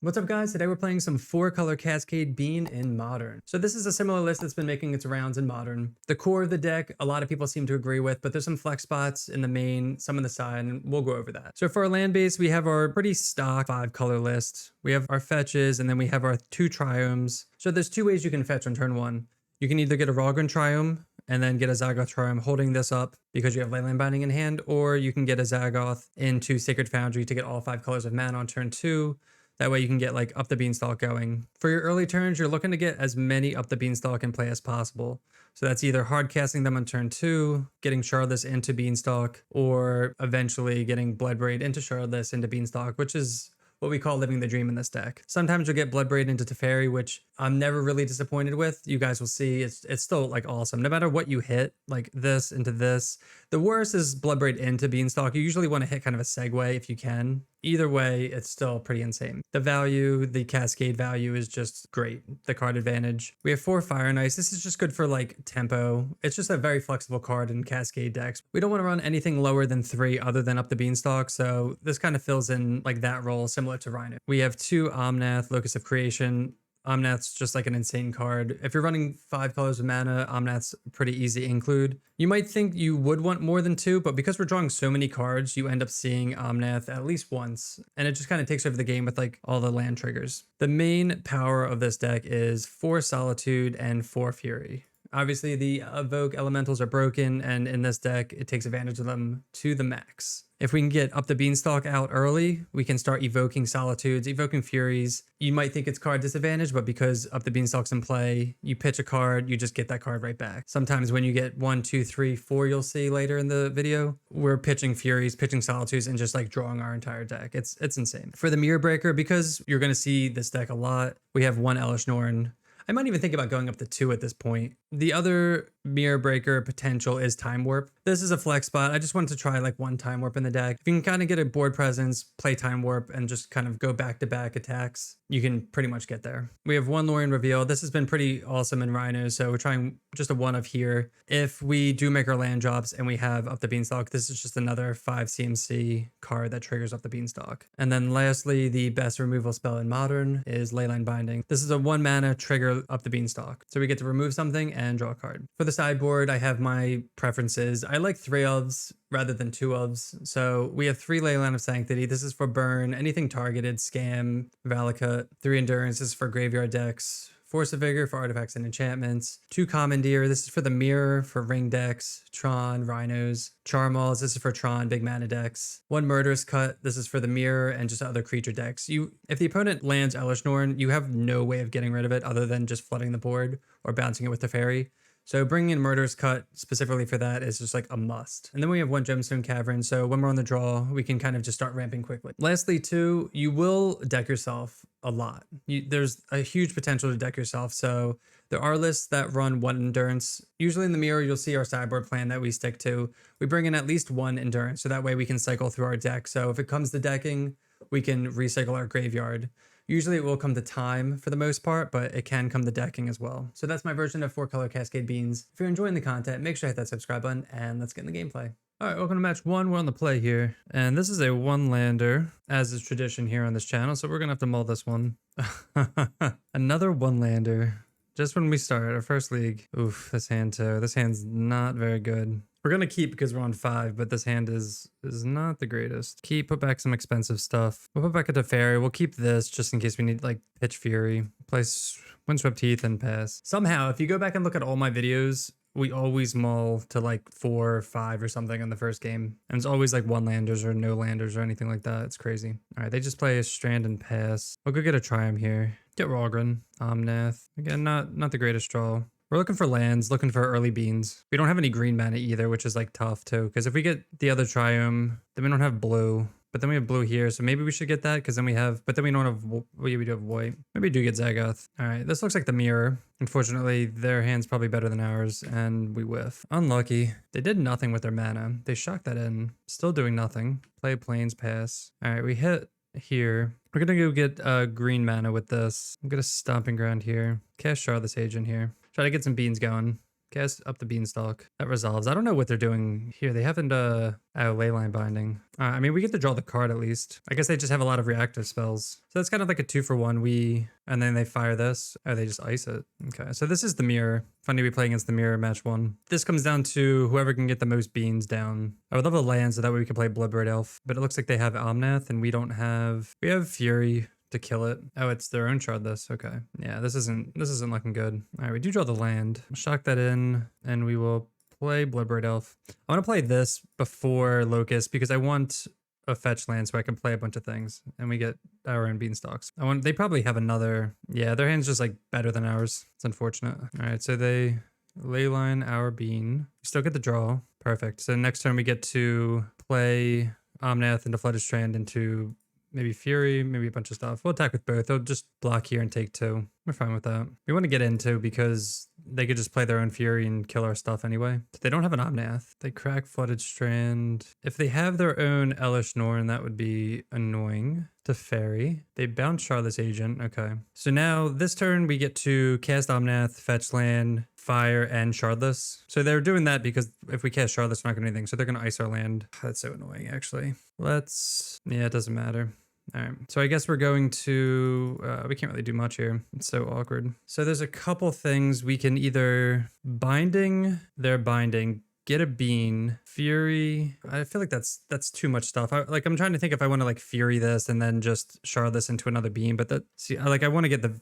What's up guys, today we're playing some 4-color Cascade Bean in Modern. So this is a similar list that's been making its rounds in Modern. The core of the deck, a lot of people seem to agree with, but there's some flex spots in the main, some in the side, and we'll go over that. So for our land base, we have our pretty stock 5-color list. We have our fetches, and then we have our 2 triomes. So there's 2 ways you can fetch on turn 1. You can either get a Rogran triome, and then get a Zagoth triome holding this up because you have Leyline Binding in hand, or you can get a Zagoth into Sacred Foundry to get all 5 colors of mana on turn 2. That way you can get like Up the Beanstalk going. For your early turns, you're looking to get as many Up the Beanstalk in play as possible. So that's either hard casting them on turn 2, getting Shardless into Beanstalk, or eventually getting Bloodbraid into Shardless into Beanstalk, which is what we call living the dream in this deck. Sometimes you'll get Bloodbraid into Teferi, which I'm never really disappointed with. You guys will see it's still like awesome. No matter what you hit, like this into this. The worst is Bloodbraid into Beanstalk. You usually want to hit kind of a segue if you can. Either way, it's still pretty insane. The value, the Cascade value is just great. The card advantage. We have 4 Fire and Ice. This is just good for like tempo. It's just a very flexible card in Cascade decks. We don't want to run anything lower than 3 other than Up the Beanstalk, so this kind of fills in like that role similar to Rhino. We have 2 Omnath, Locus of Creation. Omnath's just like an insane card. If you're running 5 colors of mana, Omnath's pretty easy to include. You might think you would want more than 2, but because we're drawing so many cards, you end up seeing Omnath at least once, and it just kind of takes over the game with like all the land triggers. The main power of this deck is 4 Solitude and 4 Fury. Obviously, the evoke elementals are broken, and in this deck, it takes advantage of them to the max. If we can get Up the Beanstalk out early, we can start evoking Solitudes, evoking Furies. You might think it's card disadvantage, but because Up the Beanstalk's in play, you pitch a card, you just get that card right back. Sometimes when you get 1, 2, 3, 4, you'll see later in the video, we're pitching Furies, pitching Solitudes, and just like drawing our entire deck. It's insane. For the Mirror Breaker, because you're going to see this deck a lot, we have 1 Elesh Norn. I might even think about going up to 2 at this point. The other Mirror Breaker potential is Time Warp. This is a flex spot. I just wanted to try like 1 Time Warp in the deck. If you can kind of get a board presence, play Time Warp, and just kind of go back-to-back attacks, you can pretty much get there. We have 1 Lorien Reveal. This has been pretty awesome in Rhino, so we're trying just a 1 of here. If we do make our land drops and we have Up the Beanstalk, this is just another 5 CMC card that triggers Up the Beanstalk. And then lastly, the best removal spell in Modern is Leyline Binding. This is a 1 mana trigger Up the Beanstalk. So we get to remove something and draw a card. For the sideboard, I have my preferences. I like 3 ofs rather than 2 ofs. So we have 3 Leyline of Sanctity. This is for burn, anything targeted, scam, Valakut. 3 Endurance, this is for graveyard decks. Force of Vigor for artifacts and enchantments. 2 Commandeer, this is for the mirror, for ring decks, Tron, Rhinos. Charmals, this is for Tron, big mana decks. 1 Murderous Cut, this is for the mirror and just other creature decks. If the opponent lands Elesh Norn, you have no way of getting rid of it other than just flooding the board or bouncing it with the fairy. So bringing in Murderous Cut specifically for that is just like a must. And then we have 1 Gemstone Cavern, so when we're on the draw, we can kind of just start ramping quickly. Lastly, too, you will deck yourself a lot. There's a huge potential to deck yourself, so there are lists that run 1 Endurance. Usually in the mirror, you'll see our sideboard plan that we stick to. We bring in at least 1 Endurance, so that way we can cycle through our deck. So if it comes to decking, we can recycle our graveyard. Usually it will come to time for the most part, but it can come to decking as well. So that's my version of 4-color Cascade Beans. If you're enjoying the content, make sure to hit that subscribe button, and let's get in the gameplay. All right, welcome to match 1. We're on the play here, and this is a 1-lander, as is tradition here on this channel, so we're gonna have to mull this one. Another 1-lander. Just when we start our first league. Oof, this hand too. This hand's not very good. We're gonna keep because we're on 5, but this hand is not the greatest. Keep, put back some expensive stuff. We'll put back a Teferi. We'll keep this just in case we need like pitch Fury. Place Windswept Heath and pass. Somehow, if you go back and look at all my videos, we always mull to like 4 or 5 or something in the first game. And it's always like 1-landers or no landers or anything like that. It's crazy. All right, they just play a Strand and pass. We'll go get a Triumph here. Get Rogran, Omnath. Again, not the greatest draw. We're looking for lands, looking for early beans. We don't have any green mana either, which is like tough too. Because if we get the other Triumph, then we don't have blue. But then we have blue here, so maybe we should get that because then we have, but then we don't have, we do have white. Maybe we do get Zagoth. All right, this looks like the mirror. Unfortunately, their hand's probably better than ours, and we whiff. Unlucky. They did nothing with their mana. They shocked that in. Still doing nothing. Play Plains, pass. All right, we hit here. We're gonna go get green mana with this. I'm gonna Stomping Ground here. Cast Shardless Agent here. Try to get some beans going. Cast Up the Beanstalk. That resolves. I don't know what they're doing here. They haven't, Leyline Binding. I mean, we get to draw the card at least. I guess they just have a lot of reactive spells. So that's kind of like a 2-for-1. And then they fire this. Oh, they just ice it. Okay, so this is the mirror. Funny we play against the mirror match 1. This comes down to whoever can get the most beans down. I would love a land so that way we can play Bloodbraid Elf. But it looks like they have Omnath and we don't have... We have Fury to kill it. Oh, it's their own Shardless. Okay. Yeah, this isn't looking good. All right, we do draw the land. Shock that in and we will play Bloodbraid Elf. I want to play this before Locust because I want a fetch land so I can play a bunch of things and we get our own beanstalks. They probably have another, yeah, their hand's just like better than ours. It's unfortunate. All right, so they leyline our bean. We still get the draw. Perfect. So next turn we get to play Omnath into Flooded Strand into maybe Fury, maybe a bunch of stuff. We'll attack with both. They'll just block here and take 2. We're fine with that. We want to get into because they could just play their own Fury and kill our stuff anyway. They don't have an Omnath. They crack Flooded Strand. If they have their own Elesh Norn, that would be annoying. Teferi. They bounce Shardless Agent. Okay. So now this turn we get to cast Omnath, fetch land, fire, and Shardless. So they're doing that because if we cast Shardless, we're not going to do anything. So they're going to ice our land. That's so annoying, actually. Yeah, it doesn't matter. All right, so I guess we're going to, we can't really do much here. It's so awkward. So there's a couple things we can either binding their binding, get a bean, Fury. I feel like that's too much stuff. I'm trying to think if I want to like Fury this and then just shard this into another bean, but I want to get the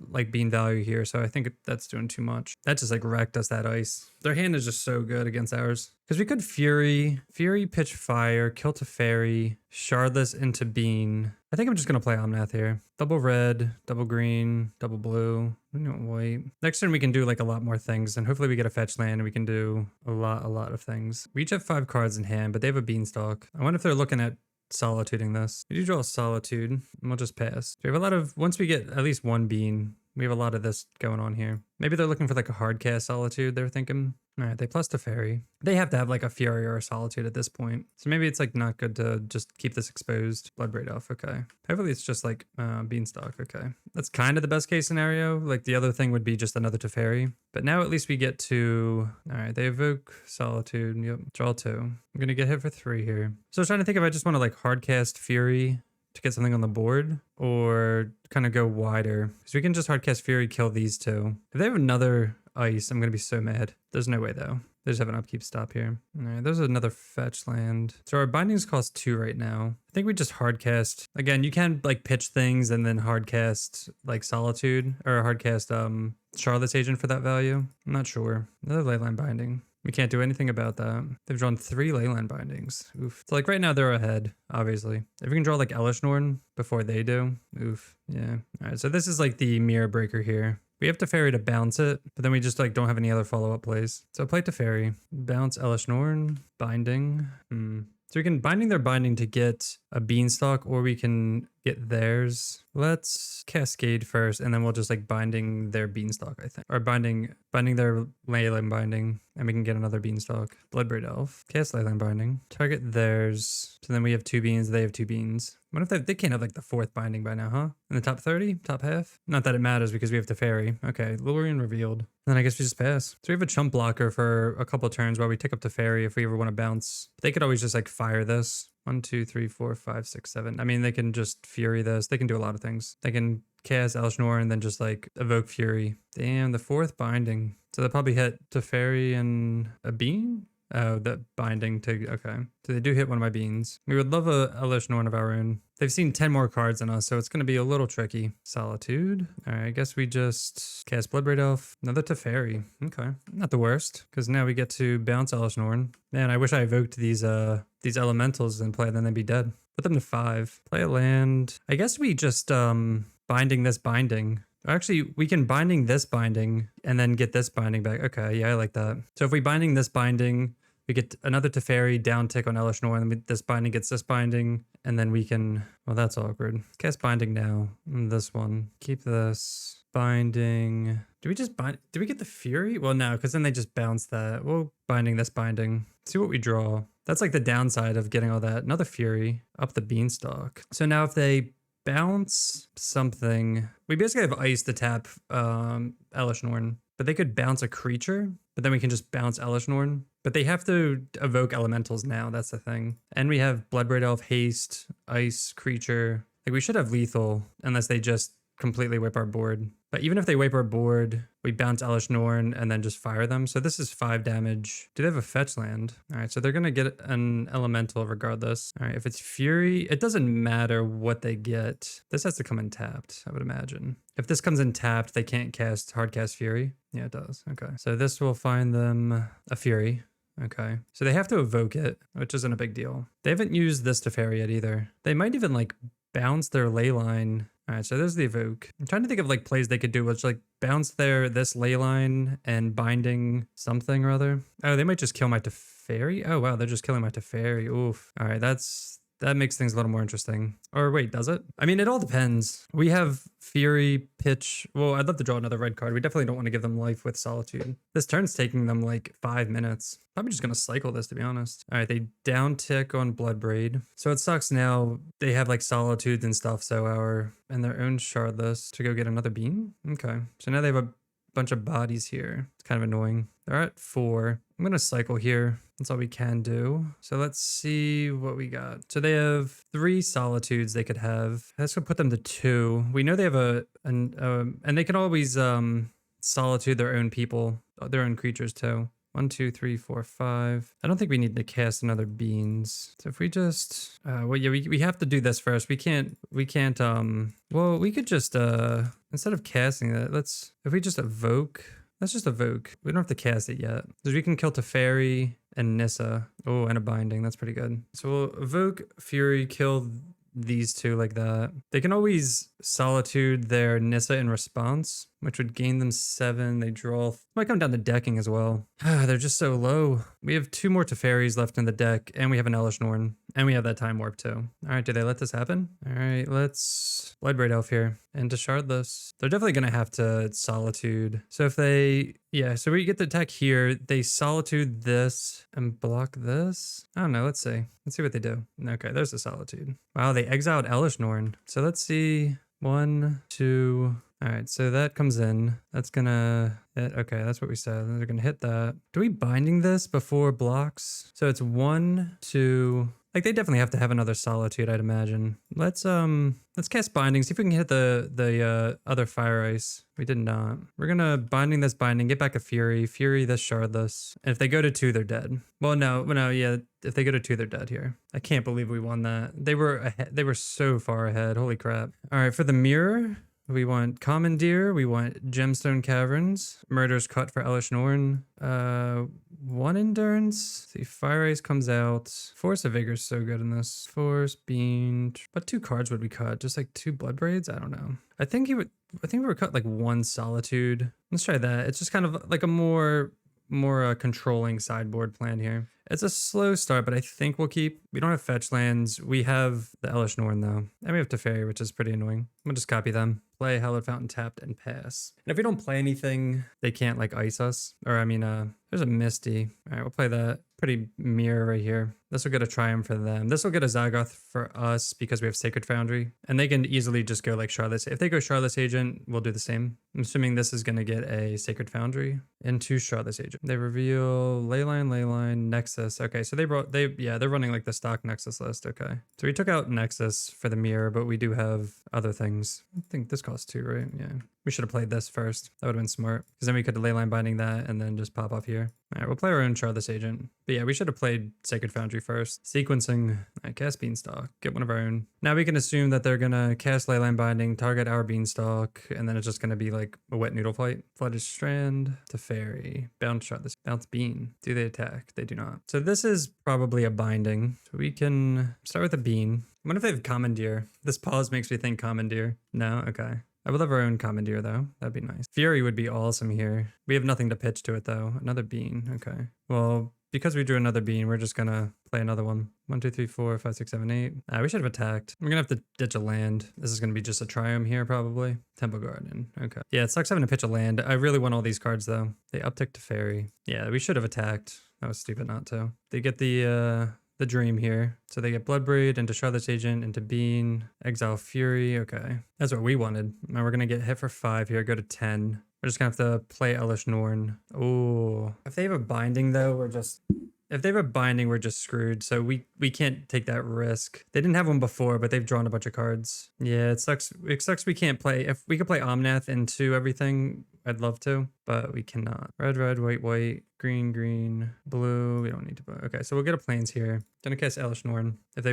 like bean value here. So I think that's doing too much. That just like wrecked us that ice. Their hand is just so good against ours. Because we could Fury, pitch fire, kill Teferi, Shardless into bean. I think I'm just going to play Omnath here. Double red, double green, double blue, white. Next turn we can do like a lot more things and hopefully we get a fetch land and we can do a lot of things. We each have 5 cards in hand, but they have a beanstalk. I wonder if they're looking at solituding this. We do draw a solitude and we'll just pass. We have a lot of, once we get at least 1 bean, we have a lot of this going on here. Maybe they're looking for like a hard cast solitude, they're thinking. All right, they plus Teferi. They have to have like a Fury or a Solitude at this point. So maybe it's like not good to just keep this exposed. Bloodbraid Elf, okay. Hopefully it's just like Beanstalk, okay. That's kind of the best case scenario. Like the other thing would be just another Teferi. But now at least we get to, all right, they evoke Solitude, yep, draw 2. I'm gonna get hit for 3 here. So I was trying to think if I just want to like hard cast Fury to get something on the board or kind of go wider. Because we can just hard cast Fury, kill these 2. If they have another ice, I'm going to be so mad. There's no way though. They just have an upkeep stop here. All right, there's another fetch land. So our bindings cost 2 right now. I think we just hard cast. Again, you can like pitch things and then hard cast like Solitude or hard cast Shardless Agent for that value. I'm not sure. Another leyline binding. We can't do anything about that. They've drawn 3 leyline bindings. Oof. So like right now they're ahead, obviously. If we can draw like Elesh Norn before they do, oof. Yeah. All right, so this is like the mirror breaker here. We have Teferi to bounce it, but then we just like don't have any other follow-up plays. So play Teferi, bounce Elesh Norn, binding. So we can binding their binding to get a beanstalk, or we can get theirs. Let's cascade first, and then we'll just like binding their beanstalk, I think. Or binding their leyline binding, and we can get another beanstalk. Bloodbraid Elf, cast leyline binding, target theirs. So then we have 2 beans, they have 2 beans. What if they can't have like the 4th binding by now, huh? In the top 30, top half? Not that it matters because we have Teferi. Okay, Lurian revealed. Then I guess we just pass. So we have a chump blocker for a couple turns while we tick up Teferi if we ever want to bounce. They could always just like fire this. 1, 2, 3, 4, 5, 6, 7. I mean, they can just Fury this. They can do a lot of things. They can cast Elesh Norn and then just like evoke Fury. Damn, the 4th binding. So they'll probably hit Teferi and a bean? Oh, that binding to, okay. So they do hit one of my beans. We would love a Elesh Norn of our own. They've seen 10 more cards than us, so it's going to be a little tricky. Solitude. All right, I guess we just cast Bloodbraid Elf. Another Teferi. Okay, not the worst, because now we get to bounce Elesh Norn. Man, I wish I evoked these elementals and play, then they'd be dead. Put them to 5. Play a land. I guess we just binding this binding. Actually, we can binding this binding and then get this binding back. Okay, yeah, I like that. So if we binding this binding, we get another Teferi down tick on Elesh Norn, and this binding gets this binding, and then we can, well, that's awkward. Cast binding now. This one. Keep this. Binding. Do we just bind? Do we get the Fury? Well, no, because then they just bounce that. Well, binding this binding. See what we draw. That's like the downside of getting all that. Another Fury. Up the Beanstalk. So now if they bounce something, we basically have ice to tap Elesh Norn. but they could bounce a creature, but then we can just bounce Elishnorn. But they have to evoke elementals now, that's the thing. And we have Bloodbraid Elf, haste, ice, creature. Like we should have lethal unless they just completely wipe our board. But even if they wipe our board, we bounce Elishnorn and then just fire them. So this is 5 damage. Do they have a fetch land? All right, so they're gonna get an elemental regardless. All right, if it's Fury, it doesn't matter what they get. This has to come in tapped, I would imagine. If this comes in tapped, they can't cast hard cast Fury. Yeah, it does. Okay, so this will find them a Fury. Okay, so they have to evoke it, which isn't a big deal. They haven't used this Teferi yet either. They might even like bounce their Leyline. All right, so there's the evoke. I'm trying to think of like plays they could do, which like bounce this Leyline and binding something or other. Oh, they might just kill my Teferi. Oh wow, they're just killing my Teferi. Oof. All right, that makes things a little more interesting. Or wait, does it? I mean, it all depends. We have Fury, Pitch. Well, I'd love to draw another red card. We definitely don't want to give them life with Solitude. This turn's taking them like 5 minutes. Probably just going to cycle this, to be honest. All right, they down tick on Bloodbraid. So it sucks now. They have like Solitudes and stuff, so and their own Shardless to go get another beam. Okay, so now they have a bunch of bodies here. It's kind of annoying. They're at 4. I'm going to cycle here. That's all we can do. So let's see what we got. So they have 3 Solitudes they could have. Let's go put them to 2. We know they have and they can always Solitude their own people, their own creatures too. 1, 2, 3, 4, 5. I don't think we need to cast another beans. So if we just, well, yeah, we have to do this first. We can't, well, we could just, instead of casting it, if we just evoke, let's just evoke. We don't have to cast it yet. Because we can kill Teferi and Nissa. Oh, and a binding. That's pretty good. So we'll evoke Fury, kill these 2 like that. They can always Solitude their Nissa in response, which would gain them 7. They draw. Might come down to decking as well. They're just so low. We have 2 more Teferis left in the deck, and we have an Elishnorn, and we have that Time Warp too. All right, do they let this happen? All right, let's Bloodbraid Elf here into Shardless. They're definitely gonna have to Solitude. So if they, yeah, so we get the attack here. They Solitude this and block this. I don't know. Let's see. Let's see what they do. Okay, there's the Solitude. Wow, they exiled Elishnorn. So let's see. 1, 2. All right, so that comes in. That's gonna hit. Okay, that's what we said. They're gonna hit that. Do we binding this before blocks? So it's 1, 2. Like they definitely have to have another Solitude, I'd imagine. Let's cast binding. See if we can hit the other fire ice. We did not. We're gonna binding this binding. Get back a Fury. Fury this Shardless. And if they go to 2, they're dead. Well, no. Yeah. If they go to 2, they're dead here. I can't believe we won that. They were ahead. They were so far ahead. Holy crap! All right, for the mirror. We want Commandeer, we want Gemstone Caverns, Murder's Cut for Elishnorn, 1 Endurance, see Fire Ice comes out, Force of Vigor is so good in this, Force, Bean, but 2 cards would we cut? Just like 2 Bloodbraids? I don't know. I think we would cut like 1 Solitude. Let's try that. It's just kind of like a more controlling sideboard plan here. It's a slow start, but I think we'll keep. We don't have fetch lands. We have the Elishnorn though. And we have Teferi, which is pretty annoying. We'll just copy them. Play Hallowed Fountain tapped and pass. And if we don't play anything, they can't like ice us. Or I mean, there's a Misty. All right, we'll play that. Pretty mirror right here. This will get a Triumph for them. This will get a Zagoth for us because we have Sacred Foundry. And they can easily just go like Shardless. If they go Shardless Agent, we'll do the same. I'm assuming this is going to get a Sacred Foundry into Shardless Agent. They reveal Leyline, Nexus. Okay, so they're running like the stock Nexus list. Okay. So we took out Nexus for the mirror, but we do have other things. I think this costs 2, right? Yeah. We should have played this first. That would have been smart. Because then we could have Leyline binding that and then just pop off here. All right, we'll play our own Shardless Agent. But yeah, we should have played Sacred Foundry first. Sequencing. All right, cast Beanstalk. Get one of our own. Now we can assume that they're going to cast Leyline binding, target our Beanstalk, and then it's just going to be like a wet noodle fight. Flooded Strand, Teferi, bounce Shardless, bounce Bean. Do they attack? They do not. So this is probably a binding. So we can start with a Bean. I wonder if they have Commandeer. This pause makes me think Commandeer. No? Okay. I would love our own Commandeer though. That'd be nice. Fury would be awesome here. We have nothing to pitch to it though. Another Bean. Okay. Well, because we drew another Bean, we're just gonna play another one. 1, 2, 3, 4, 5, 6, 7, 8. We should have attacked. We're gonna have to ditch a land. This is gonna be just a Triumph here probably. Temple Garden. Okay. Yeah, it sucks having to pitch a land. I really want all these cards though. They uptick to Fairy. Yeah, we should have attacked. That was stupid not to. They get the Dream here. So they get Bloodbraid into Shardless Agent, into Bean, Exile Fury. Okay. That's what we wanted. Now we're going to get hit for 5 here, go to 10. We're just gonna have to play Elish Norn. Oh, if they have a binding though, if they have a binding, we're just screwed. So we can't take that risk. They didn't have one before, but they've drawn a bunch of cards. Yeah, it sucks. It sucks we can't play. If we could play Omnath into everything, I'd love to, but we cannot. Red, red, white, white, green, green, blue. We don't need to play. Okay, so we'll get a plains here. Gonna cast Elish Norn. If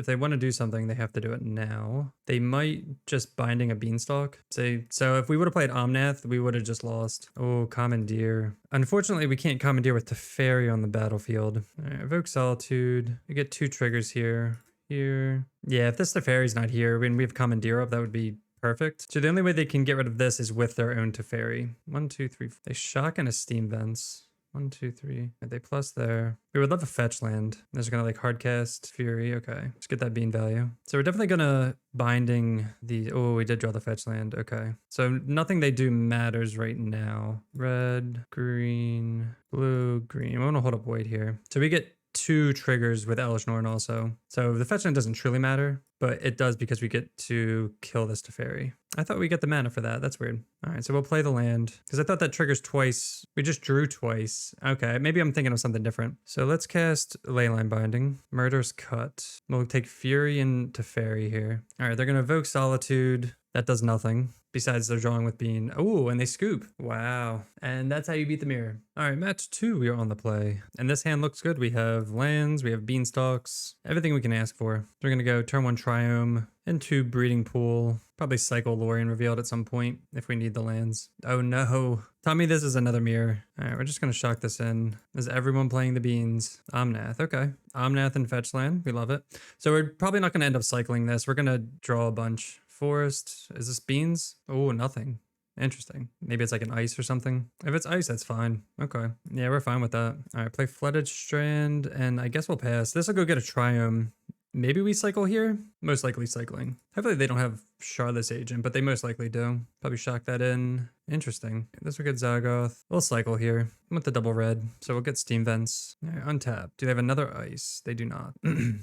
they want to do something, they have to do it now. They might just binding a Beanstalk. Say so if we would have played Omnath, we would have just lost. Oh, Commandeer. Unfortunately, we can't Commandeer with Teferi on the battlefield. All right, evoke Solitude. We get 2 triggers here. Here. Yeah, if this Teferi's not here, when we have Commandeer up, that would be perfect. So the only way they can get rid of this is with their own Teferi. 1, 2, 3. They shock and a Steam Vents. 1, 2, 3. They plus there. We would love a fetch land. They're just gonna like hardcast Fury. Okay, let's get that bean value. So we're definitely gonna binding the. Oh, we did draw the fetch land. Okay, so nothing they do matters right now. Red, green, blue, green. I want to hold up white here. So we get 2 triggers with Elish Norn also. So the fetch land doesn't truly matter, but it does because we get to kill this Teferi. I thought we get the mana for that. That's weird. All right, so we'll play the land because I thought that triggers twice. We just drew twice. Okay, maybe I'm thinking of something different. So let's cast Leyline Binding. Murderous Cut. We'll take Fury and Teferi here. All right, they're going to evoke Solitude. That does nothing. Besides they're drawing with Bean. Oh, and they scoop. Wow. And that's how you beat the mirror. All right, match 2, we are on the play. And this hand looks good. We have lands, we have Beanstalks, everything we can ask for. So we're going to go turn 1 Triome into Breeding Pool. Probably cycle Lorien Revealed at some point if we need the lands. Oh no. Tell me this is another mirror. All right, we're just going to shock this in. Is everyone playing the beans? Omnath. Okay. Omnath and fetch land. We love it. So we're probably not going to end up cycling this. We're going to draw a bunch. Forest. Is this beans? Oh, nothing. Interesting. Maybe it's like an ice or something. If it's ice, that's fine. Okay. Yeah, we're fine with that. All right, play Flooded Strand, and I guess we'll pass. This will go get a Triome. Maybe we cycle here? Most likely cycling. Hopefully they don't have Shardless Agent, but they most likely do. Probably shock that in. Interesting. This will get Zagoth. We'll cycle here with the double red. So we'll get Steam Vents. All right, untap. Do they have another ice? They do not.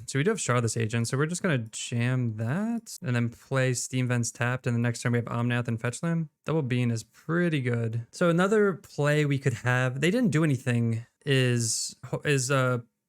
So we do have Shardless Agent, so we're just going to jam that and then play Steam Vents tapped, and the next turn we have Omnath and Fetchland. Double Bean is pretty good. So another play we could have, they didn't do anything, is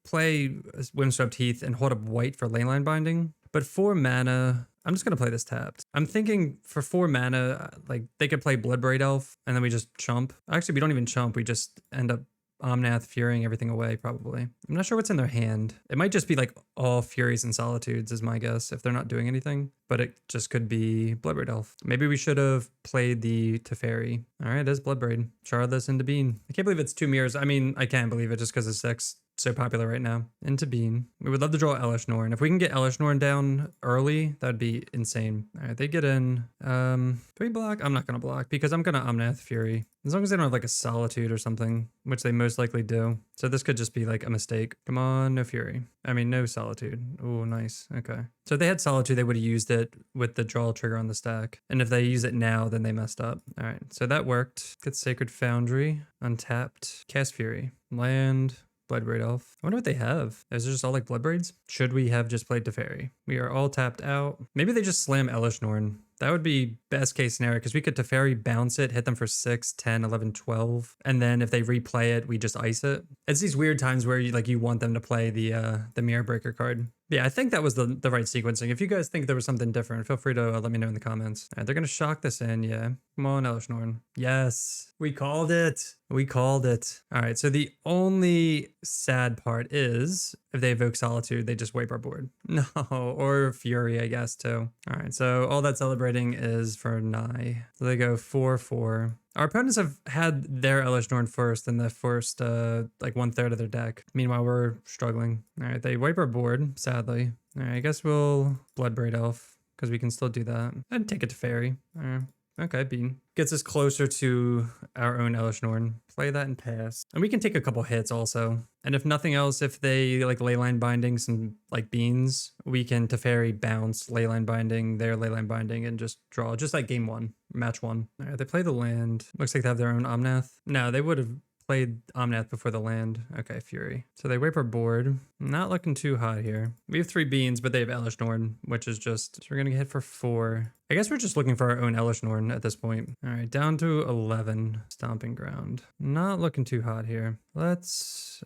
play Windswept Heath and hold up white for Leyline Binding. But 4 mana, I'm just going to play this tapped. I'm thinking for 4 mana, like they could play Bloodbraid Elf and then we just chump. Actually, we don't even chump. We just end up Omnath Furying everything away, probably. I'm not sure what's in their hand. It might just be like all Furies and Solitudes is my guess if they're not doing anything. But it just could be Bloodbraid Elf. Maybe we should have played the Teferi. All right, it is Bloodbraid. Shardless into Bean. I can't believe it's 2 mirrors. I mean, I can't believe it just because it's 6. So popular right now. Into Bean. We would love to draw Elish Norn. If we can get Elish Norn down early, that'd be insane. All right, they get in. Do we block? I'm not gonna block because I'm gonna Omnath Fury. As long as they don't have like a Solitude or something, which they most likely do. So this could just be like a mistake. Come on, no Fury. I mean, no Solitude. Oh, nice. Okay. So if they had Solitude, they would have used it with the draw trigger on the stack. And if they use it now, then they messed up. All right, so that worked. Get Sacred Foundry, untapped, cast Fury, land, Bloodbraid Elf. I wonder what they have. Is it just all like Bloodbraids? Should we have just played Teferi? We are all tapped out. Maybe they just slam Elish Norn. That would be best case scenario because we could Teferi bounce it, hit them for 6, 10, 11, 12. And then if they replay it, we just ice it. It's these weird times where you want them to play the Mirror Breaker card. Yeah, I think that was the right sequencing. If you guys think there was something different, feel free to let me know in the comments. All right, they're going to shock this in, yeah. Come on, Elish Norn. Yes, we called it. We called it. All right, so the only sad part is if they evoke Solitude, they just wipe our board. No, or Fury, I guess, too. All right, so all that celebrating is for Nye. So they go 4-4. Our opponents have had their Elish Norn first in the first, like 1/3 of their deck. Meanwhile, we're struggling. All right, they wipe our board, sadly. All right, I guess we'll Bloodbraid Elf because we can still do that. I'd take it to Fairy. All right. Okay, Bean. Gets us closer to our own Elish Norn. Play that and pass. And we can take a couple hits also. And if nothing else, if they like Leyline Binding some like beans, we can Teferi bounce Leyline Binding, their Leyline Binding, and just draw. Just like game 1, match 1. All right, they play the land. Looks like they have their own Omnath. No, they would have played Omnath before the land. Okay, Fury. So they wipe our board. Not looking too hot here. We have 3 beans, but they have Elish Norn, which is just, so we're gonna hit for 4. I guess we're just looking for our own Elish Norn at this point. All right, down to 11. Stomping Ground. Not looking too hot here. I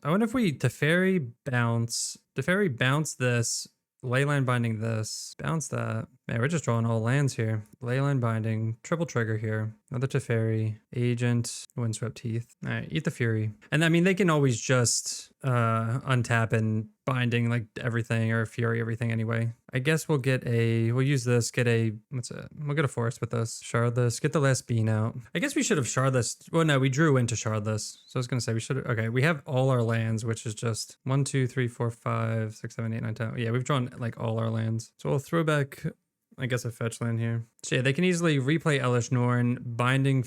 wonder if we Teferi bounce this, Leyline Binding this, bounce that. Man, we're just drawing all lands here. Leyline Binding, triple trigger here. Another Teferi, Agent, Windswept Teeth. All right, eat the Fury. And I mean, they can always just untap and binding like everything, or Fury everything anyway. I guess we'll use this, we'll get a forest with this. Shardless, get the last bean out. I guess we should have Shardless. Well, no, we drew into Shardless. So I was gonna say okay, we have all our lands, which is just 1, 2, 3, 4, 5, 6, 7, 8, 9, 10. Yeah, we've drawn like all our lands. So we'll throw back, I guess, a fetch land here. So yeah, they can easily replay Elish Norn, binding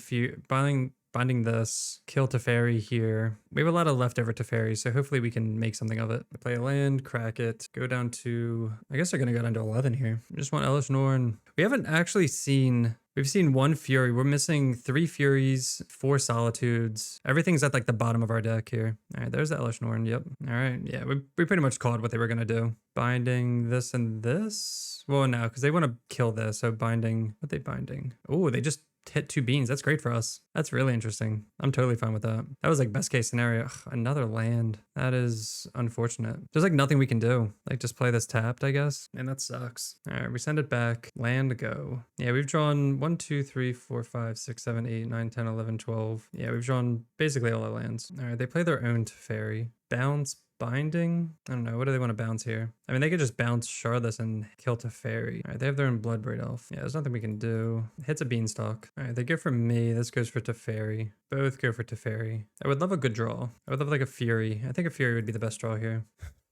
this, kill Teferi here. We have a lot of leftover Teferi, so hopefully we can make something of it. Play a land, crack it, go down to, I guess they're gonna go down to 11 here. I just want Elish Norn. We haven't actually seen, we've seen 1 Fury. We're missing 3 Furies, 4 Solitudes. Everything's at like the bottom of our deck here. All right, there's the Elish Norn, yep. All right, yeah, we pretty much called what they were gonna do. Binding this and this? Well, no, because they want to kill this, so binding, what are they binding? Oh, they just hit 2 beans. That's great for us. That's really interesting. I'm totally fine with that. That was like best case scenario. Ugh, another land. That is unfortunate. There's like nothing we can do. Like just play this tapped, I guess. And that sucks. All right, we send it back. Land go. Yeah, we've drawn 1, 2, 3, 4, 5, 6, 7, 8, 9, 10, 11, 12. Yeah, we've drawn basically all our lands. All right, they play their own Teferi. Bounce, binding? I don't know. What do they want to bounce here? I mean, they could just bounce Shardless and kill Teferi. All right, they have their own Bloodbraid Elf. Yeah, there's nothing we can do. Hits a Beanstalk. All right, they go for me. This goes for Teferi. Both go for Teferi. I would love a good draw. I would love like a Fury. I think a Fury would be the best draw here.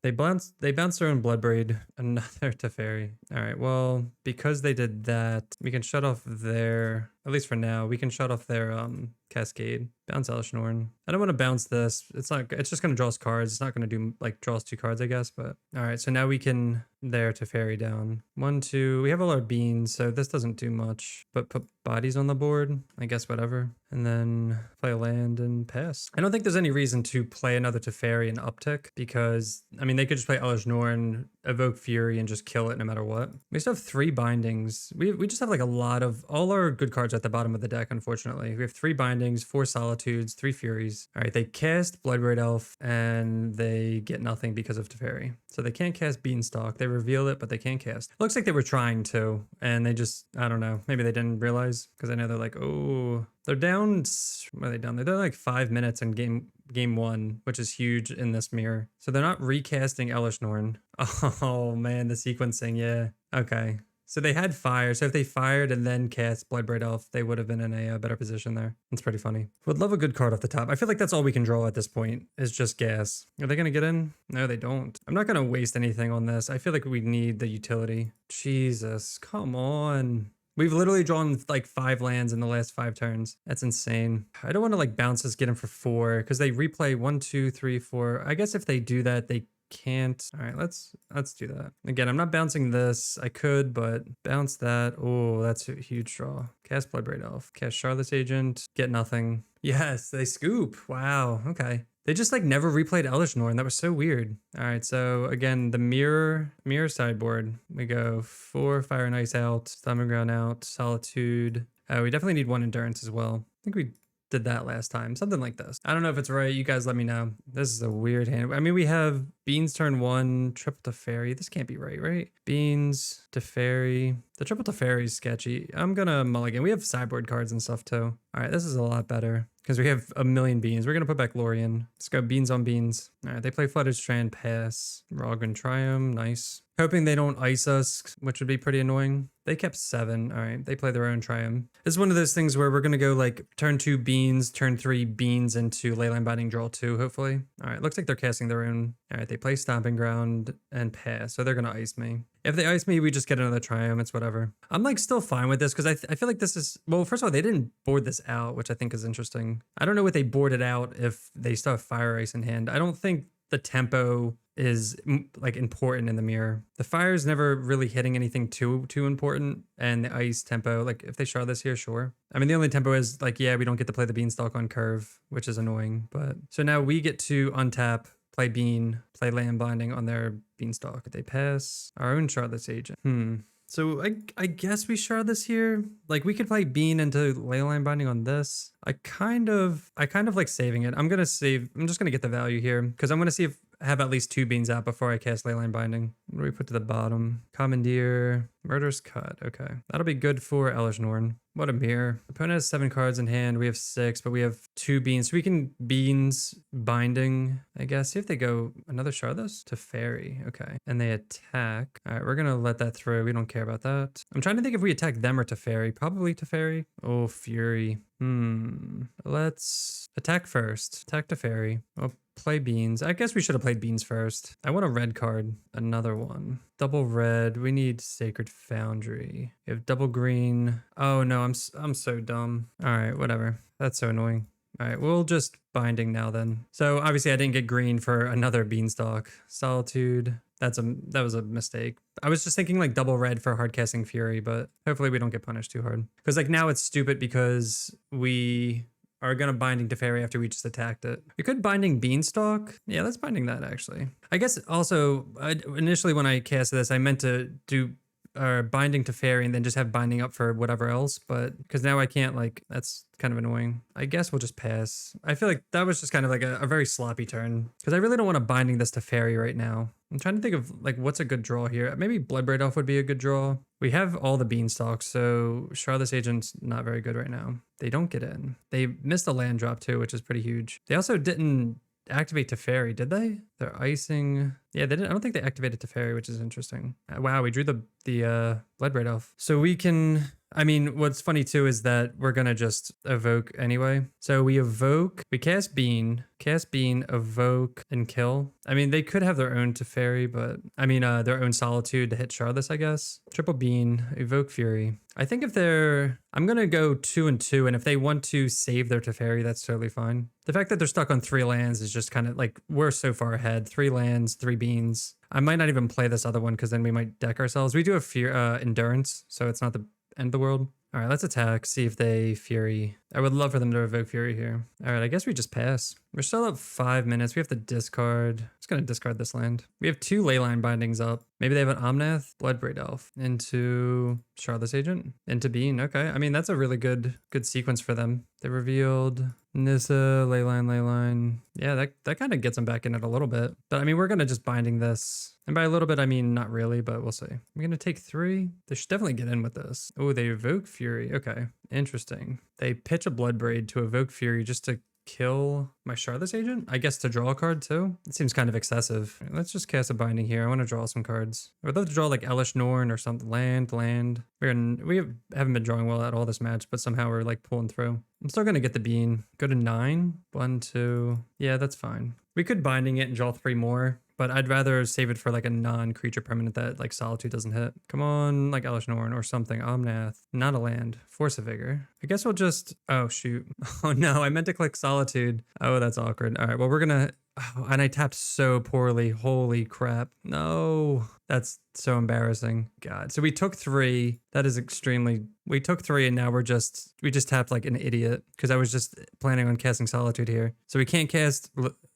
They bounce their own Bloodbraid, another Teferi. All right, well, because they did that, we can shut off their, at least for now, we can shut off their Cascade. Bounce Elish Norn. I don't want to bounce this. It's just going to draw us cards. It's not going to do, like, draw us 2 cards, I guess, but all right, so now we can there Teferi down. 1, 2, we have all our beans, so this doesn't do much, but put bodies on the board, I guess, whatever. And then play a land and pass. I don't think there's any reason to play another Teferi and uptick because, I mean, they could just play Elish Norn, evoke Fury, and just kill it no matter what. We still have 3 bindings. We just have like a lot of, all our good cards at the bottom of the deck, unfortunately. We have 3 bindings, 4 Solitudes, 3 Furies. All right, they cast Bloodbraid Elf and they get nothing because of Teferi. So they can't cast Beanstalk. They reveal it, but they can't cast. Looks like they were trying to, and they just, I don't know, maybe they didn't realize, because I know they're like, oh, they're down, what are they down? They're down like 5 minutes in game 1, which is huge in this mirror. So they're not recasting Elish Norn. Oh man, the sequencing, yeah. Okay. So they had fire. So if they fired and then cast Bloodbraid Elf, they would have been in a better position there. It's pretty funny. Would love a good card off the top. I feel like that's all we can draw at this point is just gas. Are they going to get in? No, they don't. I'm not going to waste anything on this. I feel like we need the utility. Jesus, come on. We've literally drawn like 5 lands in the last 5 turns. That's insane. I don't want to like bounce this, get him for 4 because they replay 1, 2, 3, 4. I guess if they do that, they can't. All right, let's do that. Again, I'm not bouncing this. I could, but bounce that. Oh, that's a huge draw. Cast Bloodbraid Elf. Cast Shardless Agent. Get nothing. Yes, they scoop. Wow. Okay. They just like never replayed Elish Norn. That was so weird. All right, so again, the mirror sideboard. We go 4 Fire and Ice out, Stomping Ground out, Solitude. We definitely need 1 Endurance as well. I think we did that last time, something like this. I don't know if it's right. You guys let me know. This is a weird hand. I mean, we have Beans turn 1, triple Teferi. This can't be right? Beans, Teferi. The triple Teferi is sketchy. I'm gonna mulligan. We have sideboard cards and stuff too. All right, this is a lot better because we have a million beans. We're gonna put back Lorien. Let's go beans on beans. All right, they play Flooded Strand, pass. Rogran Triumph, nice. Hoping they don't ice us, which would be pretty annoying. They kept 7. All right, they play their own Triumph. This is one of those things where we're gonna go like turn 2 beans, turn 3 beans into Leyline Binding, draw 2, hopefully. All right, looks like they're casting their own. All right, they play Stomping Ground and pass, so they're gonna ice me. If they ice me, we just get another Triumph. It's whatever. I'm like still fine with this because I feel like this is, well, first of all, they didn't board this out, which I think is interesting. I don't know what they boarded out if they still have Fire Ice in hand. I don't think the tempo is like important in the mirror. The fire is never really hitting anything too important, and the ice tempo, like if they shard this here, sure. I mean, the only tempo is like, yeah, we don't get to play the Beanstalk on curve, which is annoying. But so now we get to untap, play Bean, play Land Binding on their Beanstalk. They pass our own Shardless Agent. So I guess we shard this here. Like we could play Bean into Leyline Binding on this. I kind of like saving it. I'm just gonna get the value here because I'm gonna see if I have at least 2 beans out before I cast Leyline Binding. What do we put to the bottom? Commandeer, Murderous Cut. Okay, that'll be good for Elish Norn. What a mirror. Opponent has 7 cards in hand. We have 6, but we have 2 beans. So we can beans binding, I guess. See if they go another Shardless to Fairy. Okay. And they attack. All right, we're going to let that through. We don't care about that. I'm trying to think if we attack them or to Fairy. Probably to Fairy. Oh, Fury. Let's attack first. Attack to Fairy. Oh, play beans. I guess we should have played beans first. I want a red card. Another one. Double red. We need Sacred Foundry. We have double green. Oh no, I'm so dumb. All right, whatever. That's so annoying. All right, we'll just binding now then. So obviously I didn't get green for another Beanstalk. Solitude. That was a mistake. I was just thinking like double red for hard casting Fury, but hopefully we don't get punished too hard. Because like now it's stupid because we are gonna binding to Fairy after we just attacked it. We could binding Beanstalk. Yeah, let's binding that actually. I guess also initially when I casted this, I meant to do binding to Fairy and then just have binding up for whatever else, but because now I can't, like, that's kind of annoying. I guess we'll just pass. I feel like that was just kind of like a very sloppy turn because I really don't want to binding this to Fairy right now. I'm trying to think of like what's a good draw here. Maybe Bloodbraid Elf would be a good draw. We have all the Beanstalks, so Shardless Agent's not very good right now. They don't get in. They missed a land drop too, which is pretty huge. They also didn't activate to Fairy, did they? They're icing. Yeah, they didn't. I don't think they activated to Fairy, which is interesting. Wow, we drew the Bloodbraid Elf. So we can, I mean, what's funny too is that we're gonna just evoke anyway. So we evoke, we cast Bean, evoke, and kill. I mean, they could have their own to Fairy, but I mean, their own Solitude to hit Shardless, I guess. Triple Bean, evoke Fury. I think if they're, I'm gonna go 2 and 2, and if they want to save their Teferi, that's totally fine. The fact that they're stuck on 3 lands is just kind of like, we're so far ahead. 3 lands, 3 beans. I might not even play this other one because then we might deck ourselves. We do have Endurance, so it's not the end of the world. All right, let's attack, see if they Fury. I would love for them to evoke Fury here. All right, I guess we just pass. We're still up 5 minutes. We have to discard. Just gonna discard this land. We have 2 Leyline Bindings up. Maybe they have an Omnath, Bloodbraid Elf, into Shardless Agent, into Bean. Okay, I mean, that's a really good sequence for them. They revealed Nissa, Leyline. Yeah, that kind of gets them back in it a little bit. But I mean, we're gonna just binding this. And by a little bit, I mean, not really, but we'll see. We're gonna take 3. They should definitely get in with this. Oh, they evoke Fury. Okay, interesting. They pitch a Bloodbraid to evoke Fury just to kill my Shardless Agent? I guess to draw a card too? It seems kind of excessive. Right, let's just cast a binding here. I want to draw some cards. I would love to draw like Elish Norn or something. Land. We haven't been drawing well at all this match, but somehow we're like pulling through. I'm still going to get the Bean. Go to 9. 1, 2. Yeah, that's fine. We could binding it and draw 3 more, but I'd rather save it for like a non-creature permanent that like Solitude doesn't hit. Come on, like Elish Norn or something. Omnath. Not a land. Force of Vigor. I guess we'll just... Oh, shoot. Oh, no. I meant to click Solitude. Oh, that's awkward. All right. Well, we're going to... Oh, and I tapped so poorly. Holy crap. No. That's so embarrassing. God. So we took 3. That is extremely... We took 3 and now we just tapped like an idiot because I was just planning on casting Solitude here. So we can't cast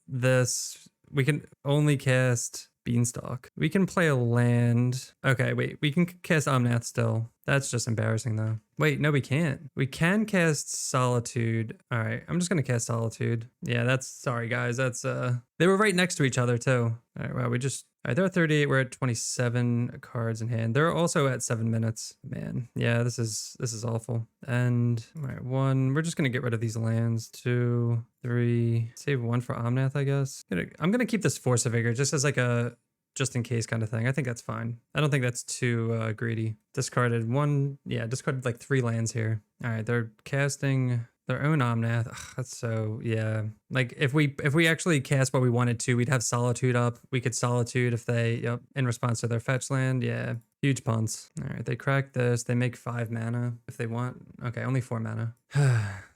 this... We can only cast Beanstalk. We can play a land. Okay, wait. We can cast Omnath still. That's just embarrassing though. Wait, no, we can't. We can cast Solitude. All right, I'm just gonna cast Solitude. Yeah, that's, sorry guys. That's, they were right next to each other too. All right, wow, all right, they're at 38. We're at 27 cards in hand. They're also at 7 minutes. Man, yeah, this is awful. And all right, 1. We're just gonna get rid of these lands. 2, 3. Save 1 for Omnath, I guess. I'm gonna keep this Force of Vigor just as like a just in case kind of thing. I think that's fine. I don't think that's too greedy. Discarded 1. Yeah, discarded like 3 lands here. All right, they're casting their own Omnath. Ugh, that's so, yeah. Like if we actually cast what we wanted to, we'd have Solitude up. We could Solitude if they, yep, in response to their fetch land. Yeah, huge punts. All right, they crack this. They make 5 mana if they want. Okay, only 4 mana.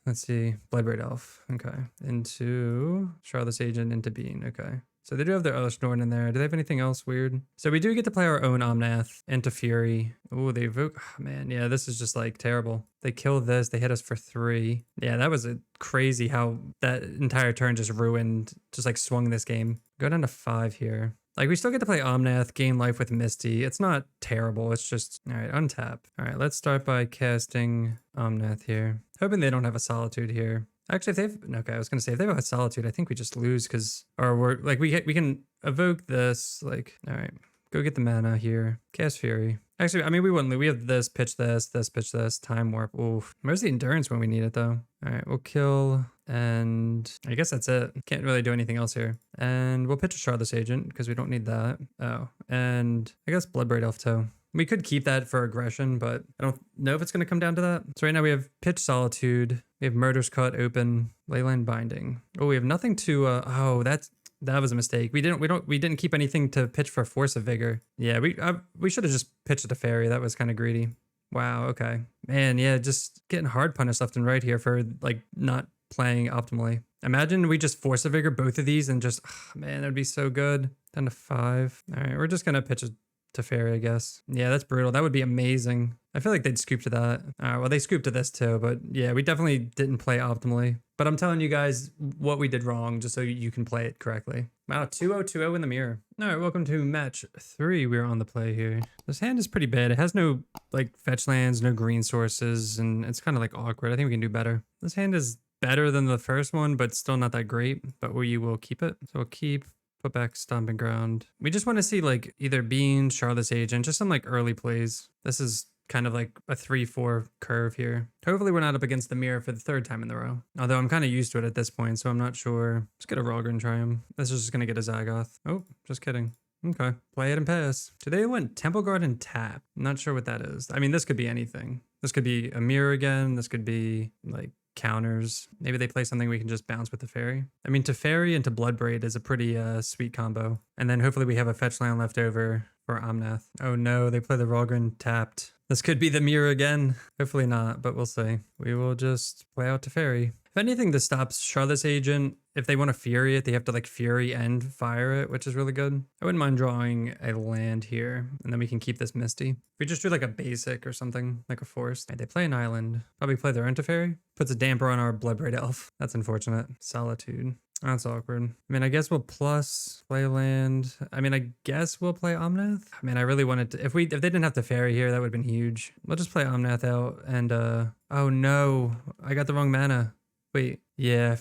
Let's see. Bloodbraid Elf. Okay. Into Shardless Agent, into Bean. Okay. So they do have their Elish Norn in there. Do they have anything else weird? So we do get to play our own Omnath into Fury. Oh, they evoke. Oh, man, yeah, this is just like terrible. They kill this. They hit us for 3. Yeah, that was crazy how that entire turn just ruined, just like swung this game. Go down to 5 here. Like, we still get to play Omnath, gain life with Misty. It's not terrible. It's just, all right, untap. All right, let's start by casting Omnath here. Hoping they don't have a Solitude here. Actually, if they've, okay, I was going to say, if they have a Solitude, I think we just lose because, or we're, like, we can evoke this, like, all right, go get the mana here. Cast Fury. Actually, I mean, we wouldn't lose. We have this, pitch this, Time Warp. Oof. Where's the Endurance when we need it, though? All right, we'll kill, and I guess that's it. Can't really do anything else here. And we'll pitch a Shardless Agent because we don't need that. Oh, and I guess Bloodbraid Elf, too. We could keep that for aggression, but I don't know if it's going to come down to that. So right now we have Pitch Solitude. We have Murder's Cut open. Leyline Binding. Oh, we have nothing to, oh, that was a mistake. We didn't keep anything to pitch for Force of Vigor. Yeah, we should have just pitched a Fairy. That was kind of greedy. Wow, okay. Man, yeah, just getting hard punished left and right here for like not playing optimally. Imagine we just Force of Vigor both of these and just, oh, man, that'd be so good. Down to 5. All right, we're just going to pitch a Teferi, I guess. Yeah, that's brutal. That would be amazing. I feel like they'd scoop to that. Well, they scooped to this too, but yeah, we definitely didn't play optimally. But I'm telling you guys what we did wrong just so you can play it correctly. Wow, 2-0-2-0 in the mirror. All right, welcome to match 3. We're on the play here. This hand is pretty bad. It has no like fetch lands, no green sources, and it's kind of like awkward. I think we can do better. This hand is better than the first one, but still not that great. But we will keep it. So we'll keep. Put back Stomping Ground. We just want to see like either Bean, Shardless Agent, just some like early plays. This is kind of like a 3-4 curve here. Hopefully we're not up against the mirror for the 3rd time in the row. Although I'm kind of used to it at this point, so I'm not sure. Let's get a Rogger and try him. This is just going to get a Zagoth. Oh, just kidding. Okay. Play it and pass. Today went Temple Guard and tap. Not sure what that is. I mean, this could be anything. This could be a mirror again. This could be like counters. Maybe they play something we can just bounce with the Teferi. I mean, Teferi into Bloodbraid is a pretty sweet combo. And then hopefully we have a fetch land left over for Omnath. Oh no, they play the Rogren tapped. This could be the mirror again. Hopefully not, but we'll see. We will just play out Teferi. If anything, this stops Shardless Agent. If they want to Fury it, they have to like Fury and fire it, which is really good. I wouldn't mind drawing a land here, and then we can keep this Misty. If we just do like a basic or something, like a forest. Right, they play an island. Probably play their Teferi. Puts a damper on our Bloodbraid Elf. That's unfortunate. Solitude. That's awkward. I mean, I guess we'll plus play land. I mean, I guess we'll play Omnath. I mean, I really wanted to. If they didn't have Teferi here, that would have been huge. We'll just play Omnath out and oh no, I got the wrong mana. Wait, yeah,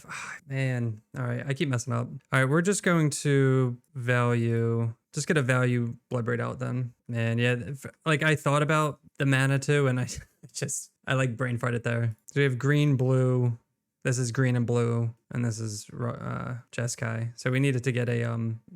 man. All right, I keep messing up. All right, we're just going to value, just get a value Bloodbraid out then. Man, yeah, like I thought about the mana too, and I like brain farted there. So we have green, blue. This is green and blue, and this is Jeskai. So we needed to get a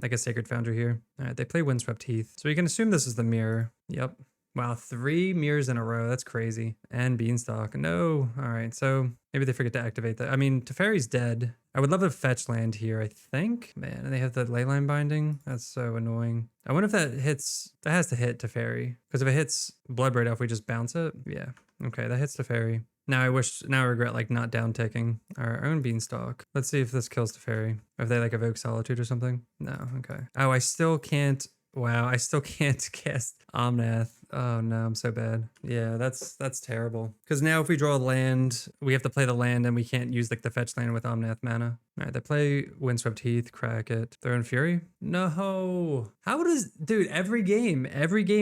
like a Sacred Foundry here. All right, they play Windswept Heath. So we can assume this is the mirror. Yep. Wow, 3 mirrors in a row. That's crazy. And Beanstalk. No. All right, so maybe they forget to activate that. I mean, Teferi's dead. I would love to fetch land here, I think. Man, and they have the Leyline Binding. That's so annoying. I wonder if that hits... That has to hit Teferi. Because if it hits Bloodbraid Elf, we just bounce it. Yeah. Okay, that hits Teferi. Now I regret like not down ticking our own Beanstalk. Let's see if this kills Teferi. If they like evoke Solitude or something. No, okay. Oh, I still can't... Wow, I still can't cast Omnath. Oh no, I'm so bad. Yeah, that's terrible. Because now if we draw a land, we have to play the land and we can't use like the fetch land with Omnath mana. All right, they play Windswept Heath, crack it. They're in Fury? No. How does, dude, every game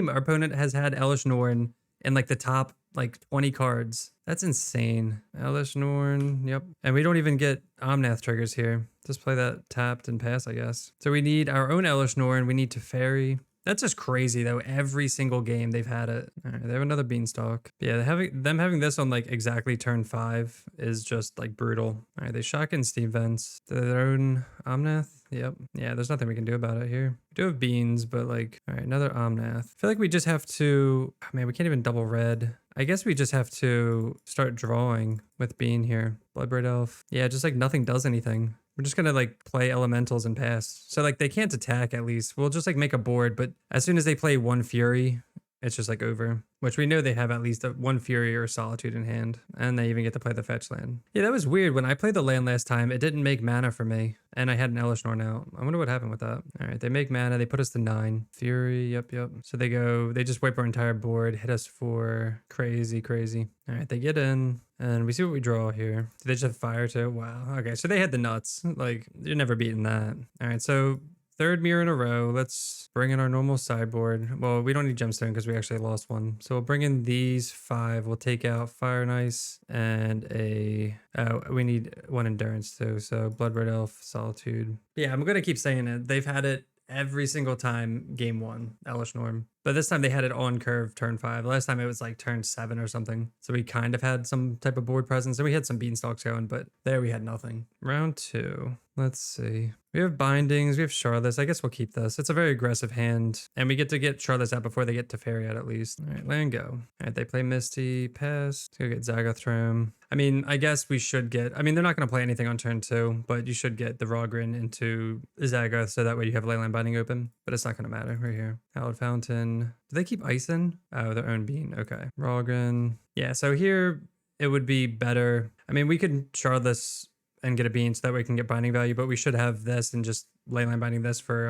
our opponent has had Elish Norn in like the top like 20 cards. That's insane. Elish Norn, yep. And we don't even get Omnath triggers here. Just play that tapped and pass, I guess. So we need our own Elish Norn. We need Teferi. That's just crazy though. Every single game they've had it. All right, they have another Beanstalk. Yeah, them having this on like exactly turn 5 is just like brutal. All right, they shotgun Steam Vents. Their own Omnath. Yep. Yeah, there's nothing we can do about it here. We do have beans, but like, all right, another Omnath. I feel like we just have to, oh man, we can't even double red. I guess we just have to start drawing with Bean here. Bloodbraid Elf. Yeah, just like nothing does anything. We're just gonna like play elementals and pass. So like they can't attack at least. We'll just like make a board, but as soon as they play one Fury, it's just like over, which we know they have at least one Fury or Solitude in hand, and they even get to play the fetch land. Yeah, that was weird. When I played the land last time, it didn't make mana for me, and I had an Elesh Norn out. I wonder what happened with that. All right, they make mana. They put us to 9. Fury, yep. So they just wipe our entire board, hit us for crazy. All right, they get in, and we see what we draw here. Do they just have fire too? Wow. Okay, so they had the nuts. Like, you're never beating that. All right, so third mirror in a row. Let's bring in our normal sideboard. Well, we don't need gemstone because we actually lost one. So we'll bring in these 5. We'll take out Fire and Ice and we need 1 endurance too. So Bloodbraid Elf, Solitude. Yeah, I'm going to keep saying it. They've had it every single time game 1, Elesh Norn. But this time they had it on curve turn 5. Last time it was like turn 7 or something. So we kind of had some type of board presence, and we had some beanstalks going, but there we had nothing. Round 2. Let's see. We have bindings, we have Shardless. I guess we'll keep this. It's a very aggressive hand, and we get to get Shardless out before they get Teferi out at least. All right, land go. All right, they play Misty, pass. Let's go get Zagathrum. I mean, I guess we should get, I mean, they're not going to play anything on turn 2, but you should get the Rogrin into Zaga, so that way you have Leyline Binding open, but it's not going to matter right here. Hallowed Fountain. Do they keep ice in? Oh, their own bean. Okay. Rogrin. Yeah, so here it would be better. I mean, we could Shardless and get a bean so that way we can get binding value, but we should have this and just Leyline Binding this for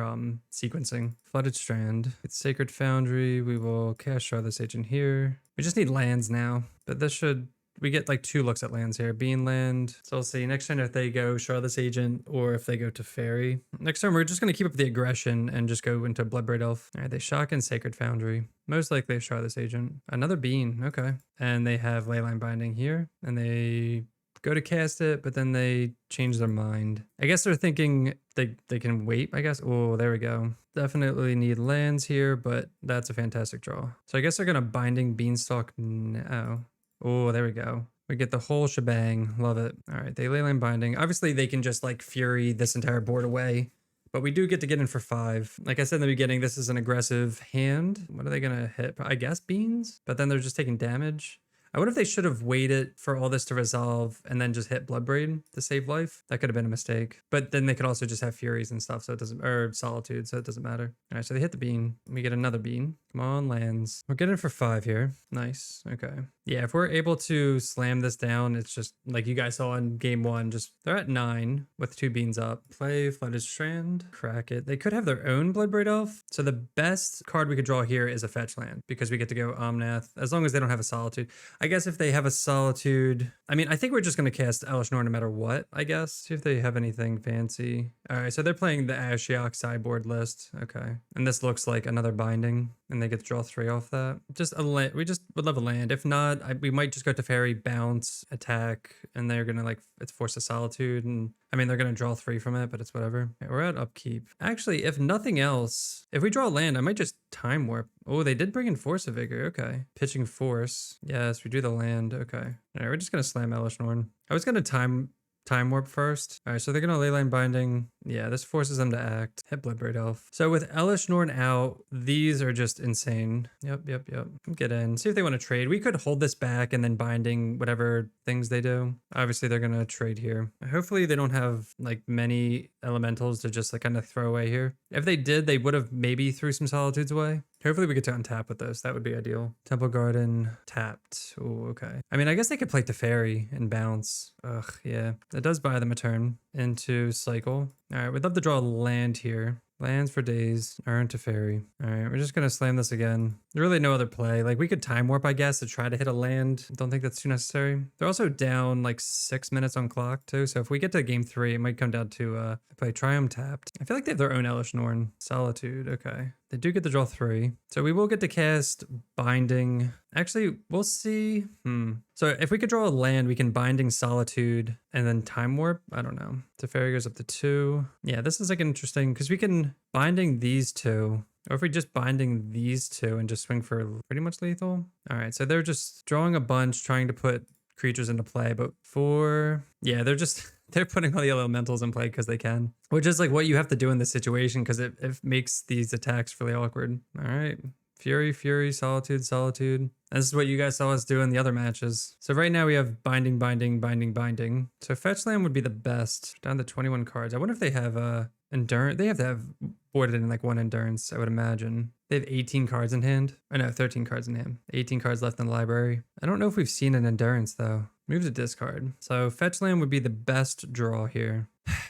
sequencing. Flooded Strand. It's Sacred Foundry. We will cast Shardless Agent here. We just need lands now, but this should, we get like 2 looks at lands here. Bean land. So we'll see next turn if they go Shardless Agent or if they go to Fairy. Next turn we're just going to keep up the aggression and just go into Bloodbraid Elf. All right, they shock in Sacred Foundry. Most likely Shardless Agent. Another bean. Okay. And they have Leyline Binding here, and they go to cast it, but then they change their mind. I guess they're thinking they can wait, I guess. Oh, there we go. Definitely need lands here, but that's a fantastic draw. So I guess they're going to Binding Beanstalk now. Oh, there we go. We get the whole shebang. Love it. All right, they Leyline Binding. Obviously, they can just like Fury this entire board away, but we do get to get in for 5. Like I said in the beginning, this is an aggressive hand. What are they going to hit? I guess beans, but then they're just taking damage. I wonder if they should have waited for all this to resolve and then just hit Bloodbraid to save life. That could have been a mistake. But then they could also just have Furies and stuff, so it doesn't, or Solitude, so it doesn't matter. All right, so they hit the bean. We get another bean. Come on, lands. We're getting for 5 here. Nice. Okay. Yeah, if we're able to slam this down, it's just like you guys saw in game 1. Just they're at 9 with 2 beans up. Play Flooded Strand. Crack it. They could have their own Bloodbraid Elf. So the best card we could draw here is a fetch land because we get to go Omnath as long as they don't have a Solitude. I guess if they have a Solitude, I mean, I think we're just going to cast Elesh Norn no matter what, I guess. See if they have anything fancy. All right, so they're playing the Ashiok sideboard list. Okay. And this looks like another binding, and they get to draw 3 off that. Just a land. We just would love a land. If not, we might just go to Fairy, bounce, attack, and they're going to like, it's Force of Solitude. And I mean, they're going to draw 3 from it, but it's whatever. Okay, we're at upkeep. Actually, if nothing else, if we draw a land, I might just Time Warp. Oh, they did bring in Force of Vigor. Okay. Pitching Force. Yes, we do the land. Okay. All right, we're just going to slam Elesh Norn. I was going to Time Warp first. All right, so they're going to Leyline Binding. Yeah, this forces them to act. Hit Bloodbraid Elf. So with Elesh Norn out, these are just insane. Yep. Get in. See if they want to trade. We could hold this back and then Binding whatever things they do. Obviously, they're going to trade here. Hopefully, they don't have like many elementals to just like kind of throw away here. If they did, they would have maybe threw some Solitudes away. Hopefully we get to untap with this. That would be ideal. Temple Garden tapped. Oh, okay. I mean, I guess they could play Teferi and bounce. Ugh, yeah. That does buy them a turn into cycle. All right, we'd love to draw a land here. Lands for days, Earn Teferi. All right, we're just going to slam this again. There's really no other play. Like, we could Time Warp, I guess, to try to hit a land. Don't think that's too necessary. They're also down like 6 minutes on clock, too. So if we get to game 3, it might come down to play Triumph tapped. I feel like they have their own Elesh Norn. Solitude, okay. They do get to draw 3. So we will get to cast Binding. Actually, we'll see. So if we could draw a land, we can Binding Solitude and then Time Warp. I don't know. Teferi goes up to 2. Yeah, this is like interesting because we can Binding these 2. Or if we just Binding these 2 and just swing for pretty much lethal. All right, so they're just drawing a bunch, trying to put creatures into play. But yeah, they're putting all the elementals in play because they can. Which is like what you have to do in this situation because it makes these attacks really awkward. All right. Fury, Solitude. This is what you guys saw us do in the other matches. So right now we have Binding. So fetch land would be the best. Down to 21 cards. I wonder if they have endurance. They have to have boarded in like 1 endurance, I would imagine. They have 18 cards in hand. I know, 13 cards in hand. 18 cards left in the library. I don't know if we've seen an Endurance though. Move to discard. So fetch land would be the best draw here.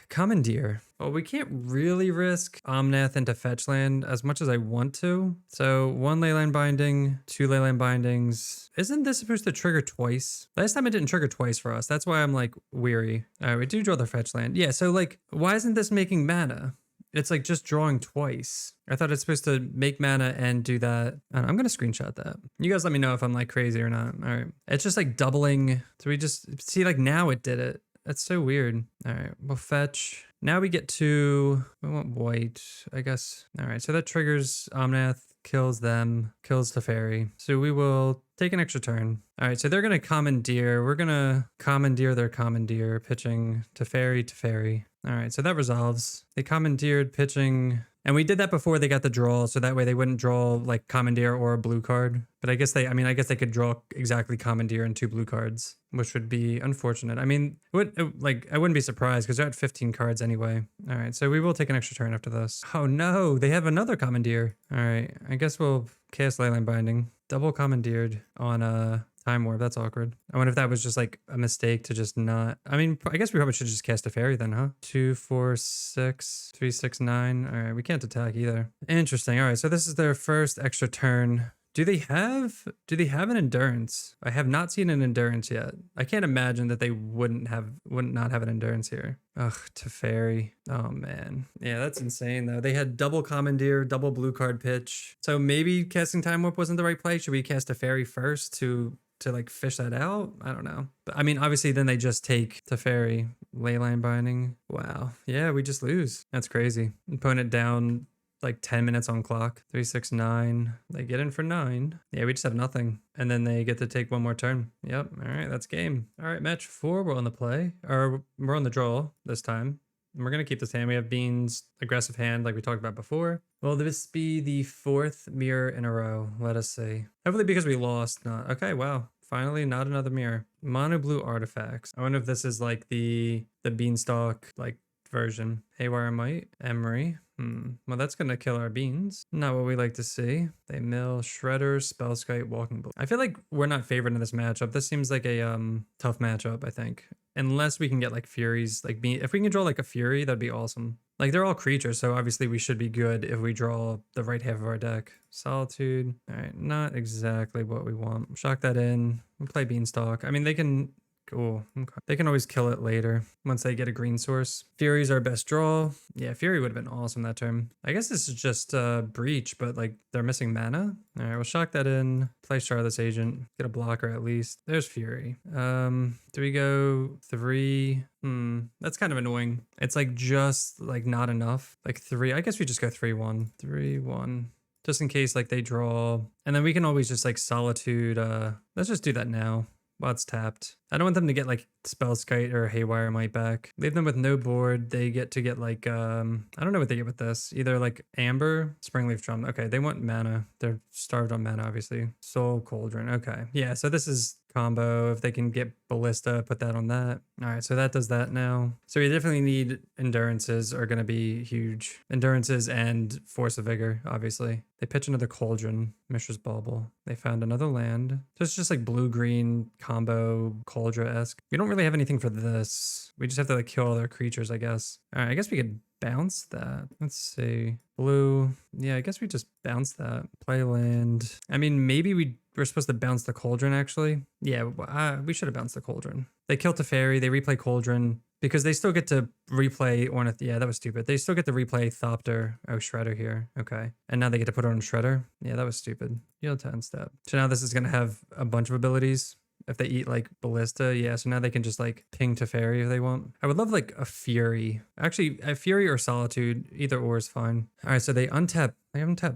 Commandeer. Well, we can't really risk Omnath into fetch land as much as I want to. So 1 leyline binding, 2 leyline bindings. Isn't this supposed to trigger twice? Last time it didn't trigger twice for us. That's why I'm like weary. All right, we do draw the fetch land. Yeah, so like, why isn't this making mana? It's like just drawing twice. I thought it's supposed to make mana and do that. I'm going to screenshot that. You guys let me know if I'm like crazy or not. All right. It's just like doubling. So we just see like now it did it. That's so weird. All right, we'll fetch. Now we get to, we want white, I guess. All right, so that triggers Omnath, kills them, kills Teferi. So we will take an extra turn. All right, so they're going to commandeer. We're going to commandeer their commandeer, pitching Teferi. All right, so that resolves. They commandeered, pitching, and we did that before they got the draw, so that way they wouldn't draw like commandeer or a blue card. But I guess I guess they could draw exactly commandeer and 2 blue cards, which would be unfortunate. I mean, I wouldn't be surprised because they're at 15 cards anyway. All right, so we will take an extra turn after this. Oh no, they have another commandeer. All right, I guess we'll cast Leyline Binding. Double commandeered on Time Warp. That's awkward. I wonder if that was just like a mistake to just not. I mean, I guess we probably should just cast a fairy then, huh? 2, 4, 6, 3, 6, 9. All right, we can't attack either. Interesting. All right, so this is their first extra turn. Do they have an Endurance? I have not seen an Endurance yet. I can't imagine that they wouldn't not have an Endurance here. Ugh, Teferi. Oh man. Yeah, that's insane though. They had double commandeer, double blue card pitch. So maybe casting Time Warp wasn't the right play. Should we cast a fairy first to like fish that out? I don't know. But I mean, obviously then they just take Teferi, Leyline Binding. Wow. Yeah, we just lose. That's crazy. Opponent down like 10 minutes on clock. 3, 6, 9. They get in for 9. Yeah, we just have nothing. And then they get to take one more turn. Yep. All right, that's game. All right, match 4. We're on the play. Or we're on the draw this time. And we're going to keep this hand. We have Beans, aggressive hand like we talked about before. Will this be the 4th mirror in a row? Let us see. Hopefully because we lost. Not. Okay, wow. Finally, not another mirror. Mono blue artifacts. I wonder if this is like the Beanstalk like version. Haywire Might, Emery. Well, that's going to kill our beans. Not what we like to see. They mill, Shredder, Spellskite, Walking Blade. I feel like we're not favored in this matchup. This seems like a tough matchup, I think. Unless we can get like Furies. Like if we can draw like a Fury, that'd be awesome. Like they're all creatures, so obviously we should be good if we draw the right half of our deck. Solitude. All right, not exactly what we want. Shock that in. We'll play Beanstalk. I mean, they can... Cool. Okay. They can always kill it later once they get a green source. Fury's our best draw. Yeah, Fury would have been awesome that turn. I guess this is just Breach, but like they're missing mana. All right, we'll shock that in. Play Shardless Agent. Get a blocker at least. There's Fury. Do we go 3? That's kind of annoying. It's like just like not enough. Like 3. I guess we just go 3-1. 3-1. Just in case like they draw. And then we can always just like Solitude. Let's just do that now. Well, it's tapped. I don't want them to get like Spellskite or Haywire Might back. Leave them with no board. They get to get like, I don't know what they get with this. Either like Amber, Springleaf Drum. Okay, they want mana. They're starved on mana, obviously. Soul Cauldron. Okay. Yeah, so this is combo. If they can get Ballista, put that on that. All right, so that does that now. So we definitely need Endurances are going to be huge. Endurances and Force of Vigor, obviously. They pitch another Cauldron, Mishra's Bauble. They found another land. So it's just like blue-green combo, Cauldron-esque. We don't really have anything for this. We just have to like kill all their creatures, I guess. All right, I guess we could bounce that. Let's see. Blue. Yeah, I guess we just bounce that. Play land. I mean, maybe we're supposed to bounce the Cauldron, actually. Yeah, we should have bounced the Cauldron. They kill Teferi. They replay Cauldron. Because they still get to replay Ornith. Yeah, that was stupid. They still get to replay Thopter. Oh, Shredder here. Okay. And now they get to put it on Shredder. Yeah, that was stupid. Yield 10 step. So now this is going to have a bunch of abilities. If they eat like Ballista, yeah, so now they can just like ping Teferi if they want. I would love like a Fury. Actually, a Fury or Solitude, either or is fine. All right, so they untap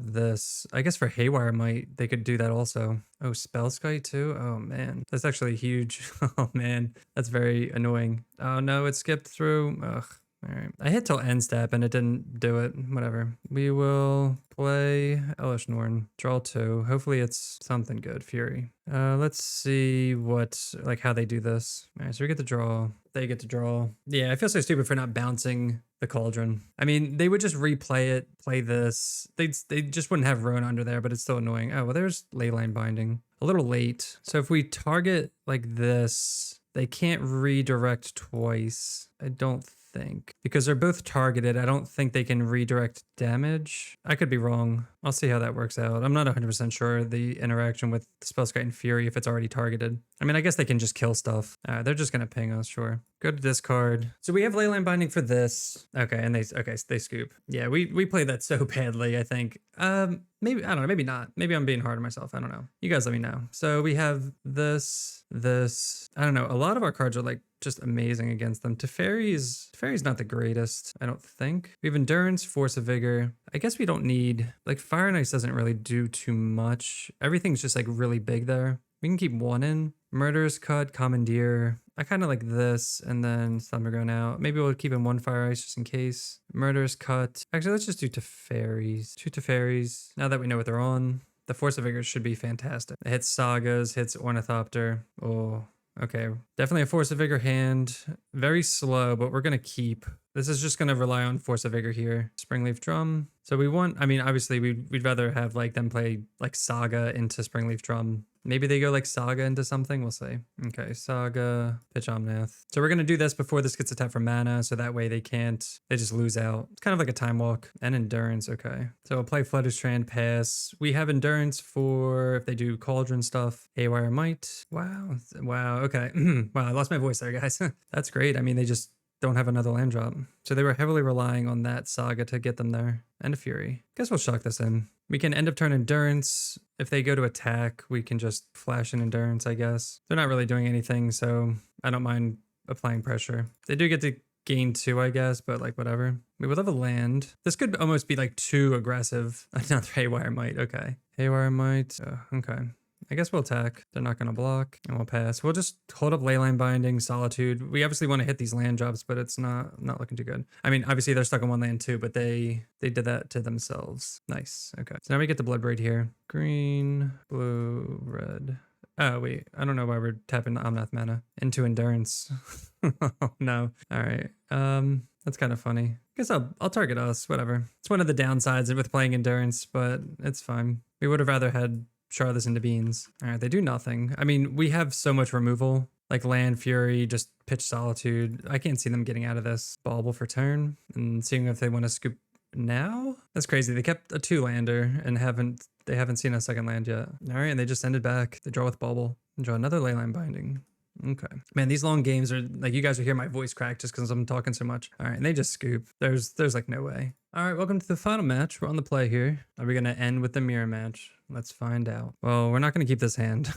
this. I guess for Haywire Might, they could do that also. Oh, Spellskite too? Oh man, that's actually huge. Oh man, that's very annoying. Oh no, it skipped through. Ugh. All right. I hit till end step and it didn't do it. Whatever. We will play Elish Norn. Draw 2. Hopefully it's something good. Fury. Let's see how they do this. All right, so we get to draw. They get to draw. Yeah, I feel so stupid for not bouncing the Cauldron. I mean, they would just replay it, play this. They just wouldn't have Roan under there, but it's still annoying. Oh, well, there's Leyline Binding. A little late. So if we target like this, they can't redirect twice, I don't think. Because they're both targeted, I don't think they can redirect damage. I could be wrong. I'll see how that works out. I'm not 100% sure the interaction with Spellskite and Fury if it's already targeted. I mean, I guess they can just kill stuff. They're just gonna ping us, sure. Go to discard. So we have Leyline Binding for this. Okay, and they scoop. Yeah, we played that so badly, I think. Maybe, I don't know, maybe not. Maybe I'm being hard on myself. I don't know. You guys let me know. So we have this. I don't know. A lot of our cards are like just amazing against them. Teferi's not the greatest, I don't think. We have Endurance, Force of Vigor. I guess we don't need, like, Fire and Ice doesn't really do too much. Everything's just like really big there. We can keep one in. Murderous Cut, Commandeer. I kind of like this, and then Thunderground out. Maybe we'll keep in one Fire Ice just in case. Murderous Cut. Actually, let's just do Teferis. 2 Teferis. Now that we know what they're on, the Force of Vigor should be fantastic. It hits Sagas, hits Ornithopter. Oh, okay. Definitely a Force of Vigor hand. Very slow, but we're going to keep. This is just going to rely on Force of Vigor here. Springleaf Drum. So we want, I mean, obviously we'd rather have like them play like Saga into Springleaf Drum. Maybe they go like Saga into something. We'll see. Okay, Saga, Pitch Omnath. So we're going to do this before this gets attacked for mana. So that way they just lose out. It's kind of like a Time Walk and Endurance. Okay. So we'll play Flooded Strand, pass. We have Endurance for if they do Cauldron stuff. Haywire Might. Wow. Wow. Okay. Wow. I lost my voice there, guys. That's great. I mean, they just don't have another land drop. So they were heavily relying on that Saga to get them there. And a Fury. Guess we'll shock this in. We can end of turn Endurance. If they go to attack, we can just flash in Endurance, I guess. They're not really doing anything, so I don't mind applying pressure. They do get to gain 2, I guess, but like whatever. We would have a land. This could almost be like too aggressive. Another Haywire Might, okay. Haywire Might, okay. I guess we'll attack. They're not going to block, and we'll pass. We'll just hold up Leyline Binding, Solitude. We obviously want to hit these land drops, but it's not looking too good. I mean, obviously they're stuck on one land too, but they did that to themselves. Nice. Okay. So now we get the Bloodbraid here. Green, blue, red. Oh, wait. I don't know why we're tapping the Omnath mana into Endurance. Oh, no. All right. That's kind of funny. I guess I'll target us. Whatever. It's one of the downsides with playing Endurance, but it's fine. We would have rather had Shardless into Beans. All right, they do nothing. I mean, we have so much removal, like Land, Fury, just Pitch Solitude. I can't see them getting out of this. Bauble for turn and seeing if they want to scoop now. That's crazy. They kept a 2-lander and they haven't seen a second land yet. All right, and they just ended back. They draw with Bauble and draw another Leyline Binding. Okay. Man, these long games are like, you guys will hear my voice crack just because I'm talking so much. All right, and they just scoop. There's like no way. All right, welcome to the final match. We're on the play here. Are we going to end with the mirror match? Let's find out. Well, we're not going to keep this hand.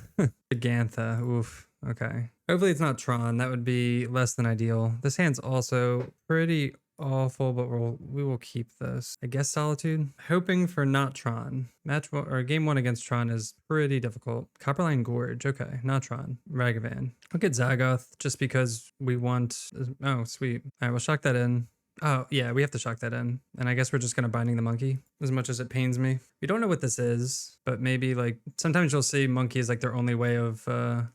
Gigantha. Oof. Okay. Hopefully it's not Tron. That would be less than ideal. This hand's also pretty awful, but we will keep this. I guess Solitude. Hoping for not Tron. Game 1 against Tron is pretty difficult. Copperline Gorge. Okay, not Tron. Ragavan. Look at Zagoth just because we want. Oh, sweet. All right, we'll shock that in. Oh, yeah, we have to shock that in. And I guess we're just going to Binding the Monkey, as much as it pains me. We don't know what this is, but maybe, like, sometimes you'll see Monkey is, like, their only way of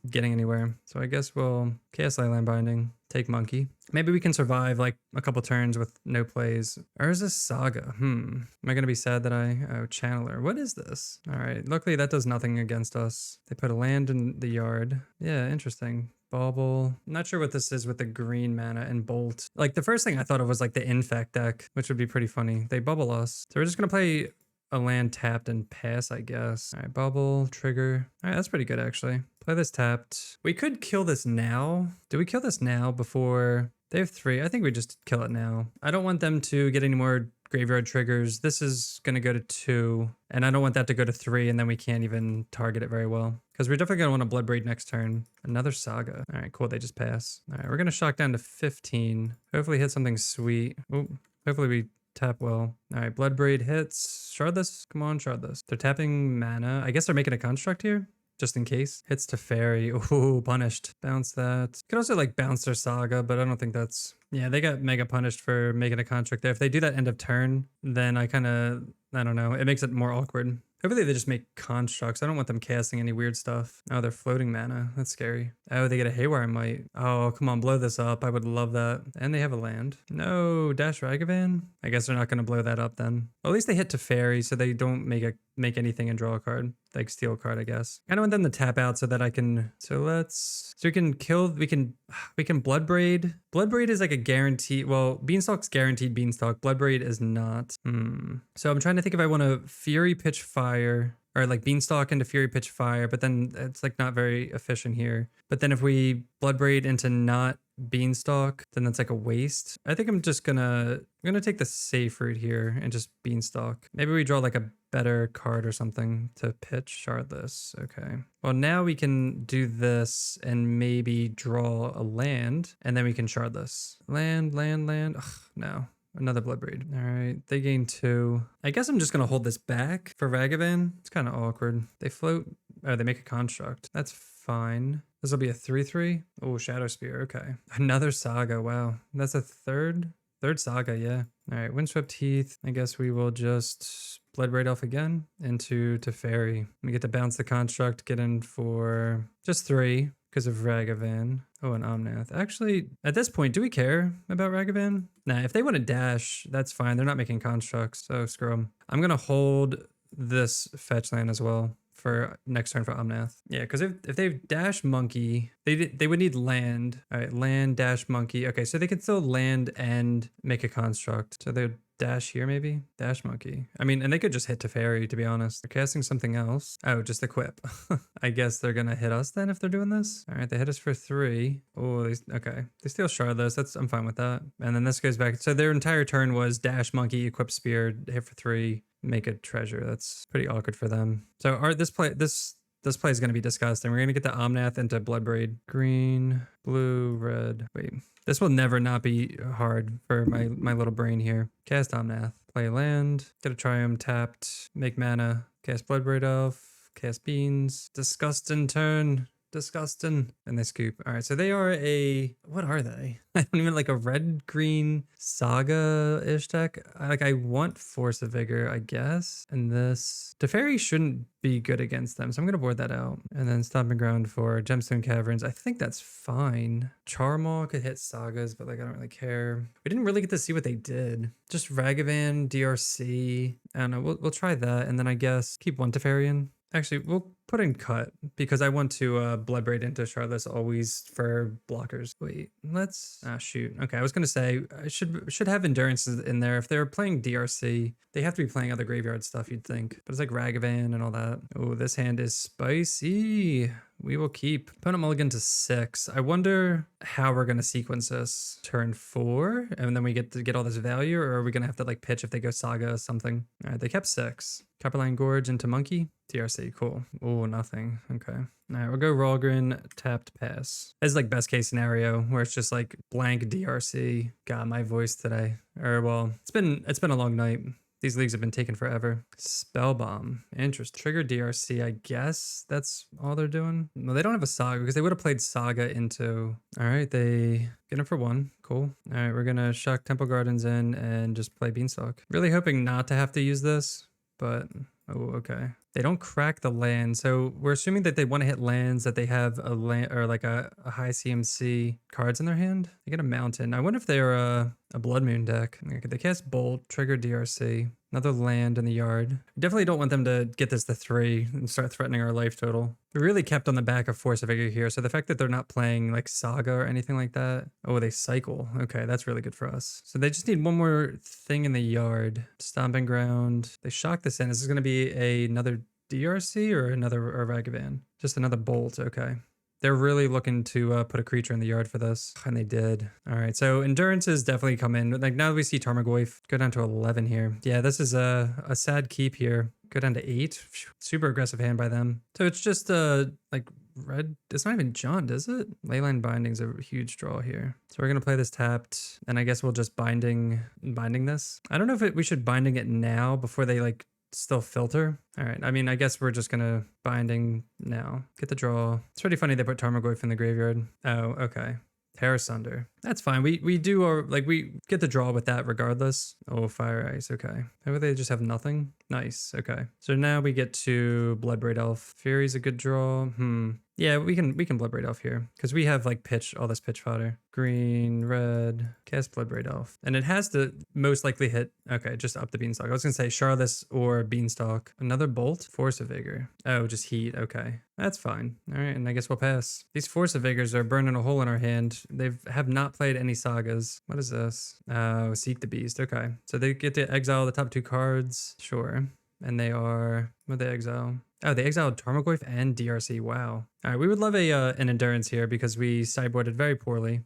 getting anywhere. So I guess we'll Chaos Leyline Binding, take Monkey. Maybe we can survive, like, a couple turns with no plays. Or is this Saga? Am I going to be sad that Oh, Channeler. What is this? All right, luckily that does nothing against us. They put a land in the yard. Yeah, interesting. Bauble. I'm not sure what this is with the green mana and Bolt. Like, the first thing I thought of was like the Infect deck, which would be pretty funny. They bubble us. So we're just going to play a land tapped and pass, I guess. All right, bubble, trigger. All right, that's pretty good, actually. Play this tapped. We could kill this now. Do we kill this now before... They have 3. I think we just kill it now. I don't want them to get any more graveyard triggers. This is going to go to 2, and I don't want that to go to 3, and then we can't even target it very well. Because we're definitely going to want a Bloodbraid next turn. Another Saga. All right, cool. They just pass. All right, we're going to shock down to 15. Hopefully hit something sweet. Oh, hopefully we tap well. All right, Bloodbraid hits. Shardless. Come on, Shardless. They're tapping mana. I guess they're making a construct here. just in case. Hits to fairy. Ooh, punished. Bounce that. Could also like bounce their Saga, but I don't think that's... Yeah, they got mega punished for making a construct there. If they do that end of turn, then I don't know. It makes it more awkward. Hopefully they just make constructs. I don't want them casting any weird stuff. Oh, they're floating mana. That's scary. Oh, they get a Haywire Might. Oh, come on, blow this up. I would love that. And they have a land. No, Dash Ragavan? I guess they're not going to blow that up then. Well, at least they hit to fairy, so they don't make anything and draw a card. Like steal a card, I guess. I don't want them to tap out so that I can... So we can kill... We can Bloodbraid. Bloodbraid is like a guarantee. Well, Beanstalk's guaranteed Beanstalk. Bloodbraid is not. So I'm trying to think if I want to Fury Pitch Fire or like Beanstalk into Fury Pitch Fire, but then it's like not very efficient here. But then if we Bloodbraid into not Beanstalk, then that's like a waste. I think I'm just gonna take the safe route here and just Beanstalk. Maybe we draw like a better card or something to pitch. Shardless. Okay. Well, now we can do this and maybe draw a land, and then we can Shardless. Land. Ugh, no. Another Bloodbraid. All right, they gain 2. I guess I'm just gonna hold this back for Ragavan. It's kind of awkward. They float. Oh, they make a construct. That's fine. This will be a 3/3. Oh, Shadow Spear. Okay. Another Saga. Wow. That's a third Saga. Yeah. All right. Windswept Heath. I guess we will just Bloodbraid Elf again into Fairy. We get to bounce the construct, get in for just 3 because of Ragavan. Oh, and Omnath. Actually, at this point, do we care about Ragavan? Nah, if they want to dash, that's fine. They're not making constructs, so screw them. I'm going to hold this fetch land as well for next turn for Omnath. Yeah, because if they dash monkey, they would need land. All right, land, dash monkey. Okay, so they can still land and make a construct. So they'd dash here maybe? Dash monkey. I mean, and they could just hit to fairy, to be honest. They're casting something else. Oh, just equip. I guess they're gonna hit us then if they're doing this. All right, they hit us for 3. Oh, okay. They steal Shardless. I'm fine with that. And then this goes back. So their entire turn was dash monkey, equip spear, hit for 3, make a treasure. That's pretty awkward for them. So this play is going to be disgusting. We're going to get the Omnath into Bloodbraid. Green, blue, red. Wait, this will never not be hard for my little brain here. Cast Omnath. Play land. Get a Triumph tapped. Make mana. Cast Bloodbraid Elf. Cast Beans. Disgusting turn. Disgusting. And they scoop. All right, so they are what are they? I don't even like a red-green Saga-ish deck. I want Force of Vigor, I guess. And this Teferi shouldn't be good against them, so I'm gonna board that out. And then Stomping Ground for Gemstone Caverns. I think that's fine. Charmaw could hit Sagas, but like I don't really care. We didn't really get to see what they did. Just Ragavan, DRC. I don't know. We'll try that, and then I guess keep one Teferi in. Actually, we'll put in cut because I want to Bloodbraid into Shardless always for blockers. Wait, let's... Ah, shoot. Okay, I was going to say, I should have Endurance in there. If they're playing DRC, they have to be playing other graveyard stuff, you'd think. But it's like Ragavan and all that. Oh, this hand is spicy. We will keep. Opponent mulligan to 6. I wonder how we're going to sequence this. Turn 4, and then we get to get all this value, or are we going to have to like pitch if they go Saga or something? All right, they kept 6. Copperline Gorge into Monkey. DRC, cool. Oh, nothing. Okay. All right, we'll go Ralgren, tapped, pass. As like best case scenario, where it's just like blank DRC. God, my voice today. Or well, it's been a long night. These leagues have been taking forever. Spellbomb. Interest. Trigger DRC, I guess that's all they're doing. No, they don't have a Saga because they would have played Saga into... All right, they get him for 1. Cool. All right, we're going to shock Temple Gardens in and just play Beanstalk. Really hoping not to have to use this, but... Oh, okay. They don't crack the land, so we're assuming that they want to hit lands that they have a land or like a high CMC cards in their hand. They get a mountain. I wonder if they're a Blood Moon deck. They cast Bolt, trigger DRC, another land in the yard. Definitely don't want them to get this to 3 and start threatening our life total. We really kept on the back of Force of Vigor here, so the fact that they're not playing like Saga or anything like that. Oh, they cycle. Okay, that's really good for us. So they just need one more thing in the yard. Stomping Ground. They shock this in. Is this going to be another DRC or another Ragavan? Just another Bolt. Okay. They're really looking to put a creature in the yard for this, and they did. All right, so Endurances definitely come in. Like now that we see Tarmogoyf go down to 11 here. Yeah, this is a sad keep here. Go down to 8. Super aggressive hand by them. So it's just like red. It's not even Jund, is it? Leyline Binding's a huge draw here. So we're gonna play this tapped, and I guess we'll just binding this. I don't know if we should binding it now before they like still filter. All right. I mean, I guess we're just gonna binding now. Get the draw. It's pretty funny they put Tarmogoyf in the graveyard. Oh, okay. Terra Sunder. That's fine. We do our, like, we get the draw with that regardless. Oh, Fire Ice. Okay. Maybe they just have nothing. Nice. Okay. So now we get to Bloodbraid Elf. Fury's a good draw. Yeah, we can Bloodbraid Elf here because we have like all this pitch fodder. Green, red, cast Bloodbraid Elf. And it has to most likely hit, okay, just Up the Beanstalk. I was gonna say Shardless or Beanstalk. Another Bolt? Force of Vigor. Oh, just Heat, okay. That's fine. All right, and I guess we'll pass. These Force of Vigors are burning a hole in our hand. They have not played any Sagas. What is this? Oh, Seek the Beast, okay. So they get to exile the top 2 cards, sure. And they are, what they exile? Oh, they exiled Tarmogoyf and DRC. Wow. All right, we would love an endurance here because we sideboarded very poorly.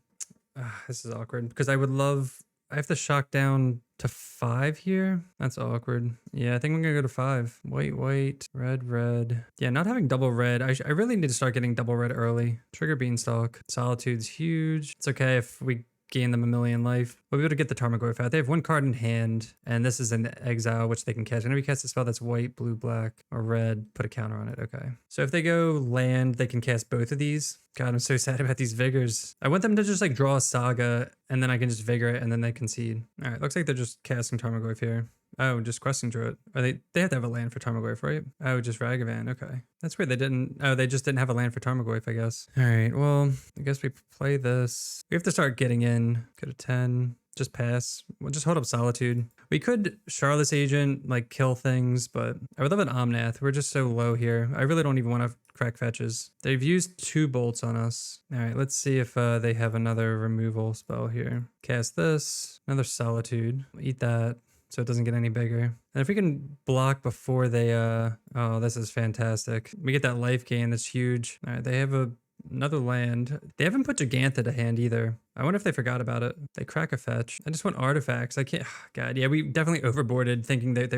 This is awkward because I have to shock down to 5 here. That's awkward. Yeah, I think I'm gonna go to 5. White, red. Yeah, not having double red. I really need to start getting double red early. Trigger Beanstalk. Solitude's huge. It's okay if we gain them a million life. We'll be able to get the Tarmogoyf out. They have 1 card in hand, and this is an exile, which they can cast. Whenever you cast a spell that's white, blue, black, or red, put a counter on it. Okay. So if they go land, they can cast both of these. God, I'm so sad about these Vigors. I want them to just like draw a Saga, and then I can just Vigor it, and then they concede. All right, looks like they're just casting Tarmogoyf here. Oh, just Questing Druid. Are they have to have a land for Tarmogoyf, right? Oh, just Ragavan. Okay. That's weird. They just didn't have a land for Tarmogoyf, I guess. All right. Well, I guess we play this. We have to start getting in. Go to 10. Just pass. We'll just hold up Solitude. We could Shardless Agent, like kill things, but I would love an Omnath. We're just so low here. I really don't even want to crack fetches. They've used 2 bolts on us. All right, let's see if they have another removal spell here. Cast this. Another Solitude. Eat that so it doesn't get any bigger. And if we can block before they, oh, this is fantastic. We get that life gain. That's huge. All right, they have another land. They haven't put Gigantha to hand either. I wonder if they forgot about it. They crack a fetch. I just want artifacts. I can't, God, yeah, we definitely overboarded thinking that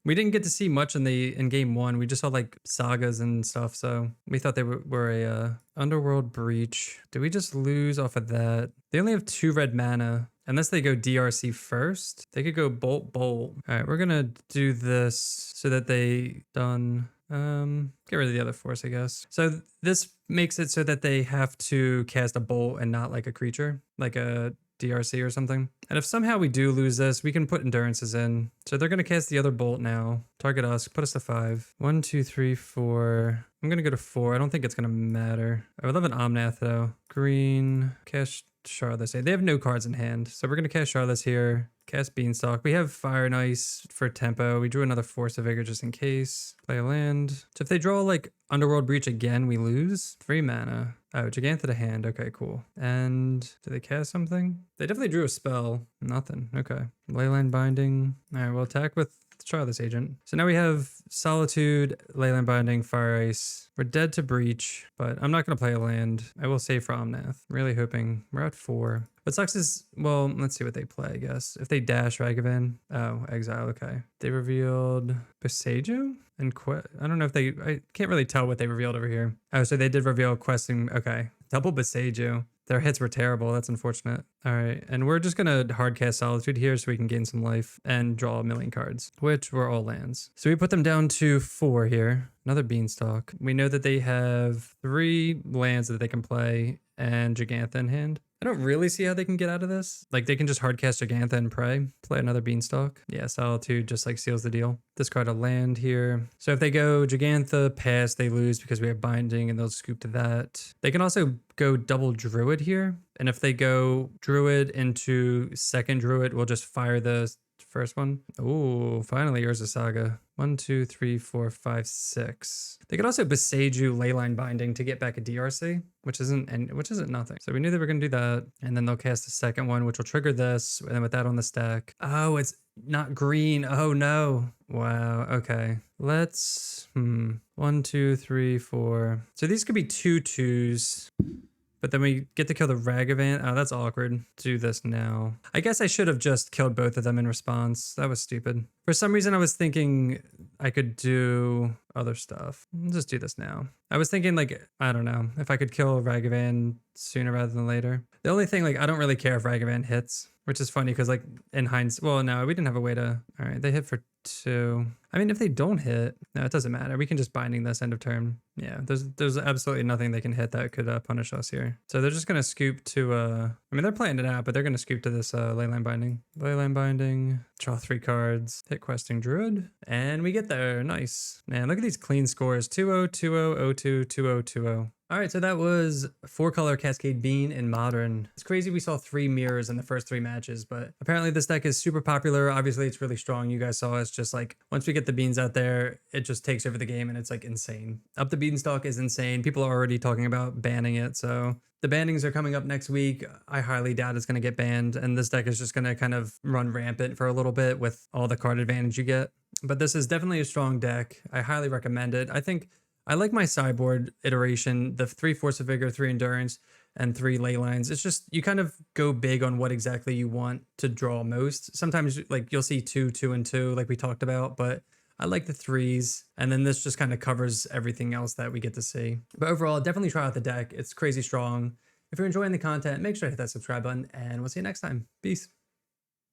we didn't get to see much in game 1. We just saw like Sagas and stuff. So we thought they were a Underworld Breach. Did we just lose off of that? They only have 2 red mana. Unless they go DRC first, they could go Bolt. All right, we're gonna do this so that they done. Get rid of the other force, I guess. So this makes it so that they have to cast a bolt and not like a creature, like a DRC or something. And if somehow we do lose this, we can put endurances in. So they're gonna cast the other bolt now. Target us, put us to 5. 1, 2, 3, 4. I'm gonna go to 4. I don't think it's gonna matter. I would love an Omnath though. Green, cast Shardless. They have no cards in hand, so we're gonna cast Shardless here. Cast Beanstalk. We have Fire and Ice for tempo. We drew another Force of Vigor just in case. Play a land. So if they draw like Underworld Breach again, we lose. 3 mana. Oh, Gigantha to hand. Okay, cool. And did they cast something? They definitely drew a spell. Nothing. Okay. Leyline Binding. All right, we'll attack with Shardless Agent. So now we have Solitude, Leyline Binding, Fire Ice. We're dead to Breach, but I'm not going to play a land. I will save for Omnath. Really hoping. We're at 4. What sucks is, well, let's see what they play, I guess. If they dash Ragavan. Oh, exile, okay. They revealed Boseiju and I don't know if I can't really tell what they revealed over here. Oh, so they did reveal Questing, okay. Double Boseiju. Their hits were terrible. That's unfortunate. All right. And we're just going to hard cast Solitude here so we can gain some life and draw a million cards, which were all lands. So we put them down to 4 here. Another Beanstalk. We know that they have 3 lands that they can play and Gigantha in hand. I don't really see how they can get out of this. Like they can just hard cast Gigantha and play another Beanstalk. Yeah, Solitude just like seals the deal. Discard a land here. So if they go Gigantha, pass, they lose because we have Binding and they'll scoop to that. They can also go double Druid here. And if they go Druid into second Druid, we'll just fire the first one. Oh, finally, here's a Saga. 1, 2, 3, 4, 5, 6. They could also Boseiju Leyline Binding to get back a DRC, which isn't nothing. So we knew they were gonna do that, and then they'll cast the second one, which will trigger this, and then with that on the stack. Oh, it's not green. Oh no. Wow. Okay. Let's 1, 2, 3, 4. So these could be 2 2s. But then we get to kill the Ragavan. Oh, that's awkward. Do this now. I guess I should have just killed both of them in response. That was stupid. For some reason, I was thinking I could do other stuff. I'll just do this now. I was thinking like, I don't know, if I could kill Ragavan sooner rather than later. The only thing, like, I don't really care if Ragavan hits. which is funny because like in hindsight, well, no, we didn't have a way to, all right, they hit for 2. I mean, if they don't hit, no, it doesn't matter. We can just binding this end of turn. Yeah, there's absolutely nothing they can hit that could punish us here. So they're just going to scoop to, I mean, they're playing it out, but they're going to scoop to this Leyline Binding. Leyline Binding, draw 3 cards, hit Questing Druid, and we get there. Nice. Man, look at these clean scores. 2-0, 2-0, 0-2, 2-0, 2-0. All right, so that was 4-color Cascade Bean in Modern. It's crazy we saw 3 mirrors in the first 3 matches, but apparently this deck is super popular. Obviously, it's really strong. You guys saw it's just like, once we get the beans out there, it just takes over the game and it's like insane. Up the Beanstalk is insane. People are already talking about banning it, so the bannings are coming up next week. I highly doubt it's going to get banned, and this deck is just going to kind of run rampant for a little bit with all the card advantage you get. But this is definitely a strong deck. I highly recommend it. I think I like my sideboard iteration, the 3 Force of Vigor, 3 Endurance, and 3 Ley Lines. It's just, you kind of go big on what exactly you want to draw most. Sometimes like you'll see 2, 2, and 2 like we talked about, but I like the 3s, and then this just kind of covers everything else that we get to see. But overall, definitely try out the deck. It's crazy strong. If you're enjoying the content, make sure to hit that subscribe button, and we'll see you next time. Peace.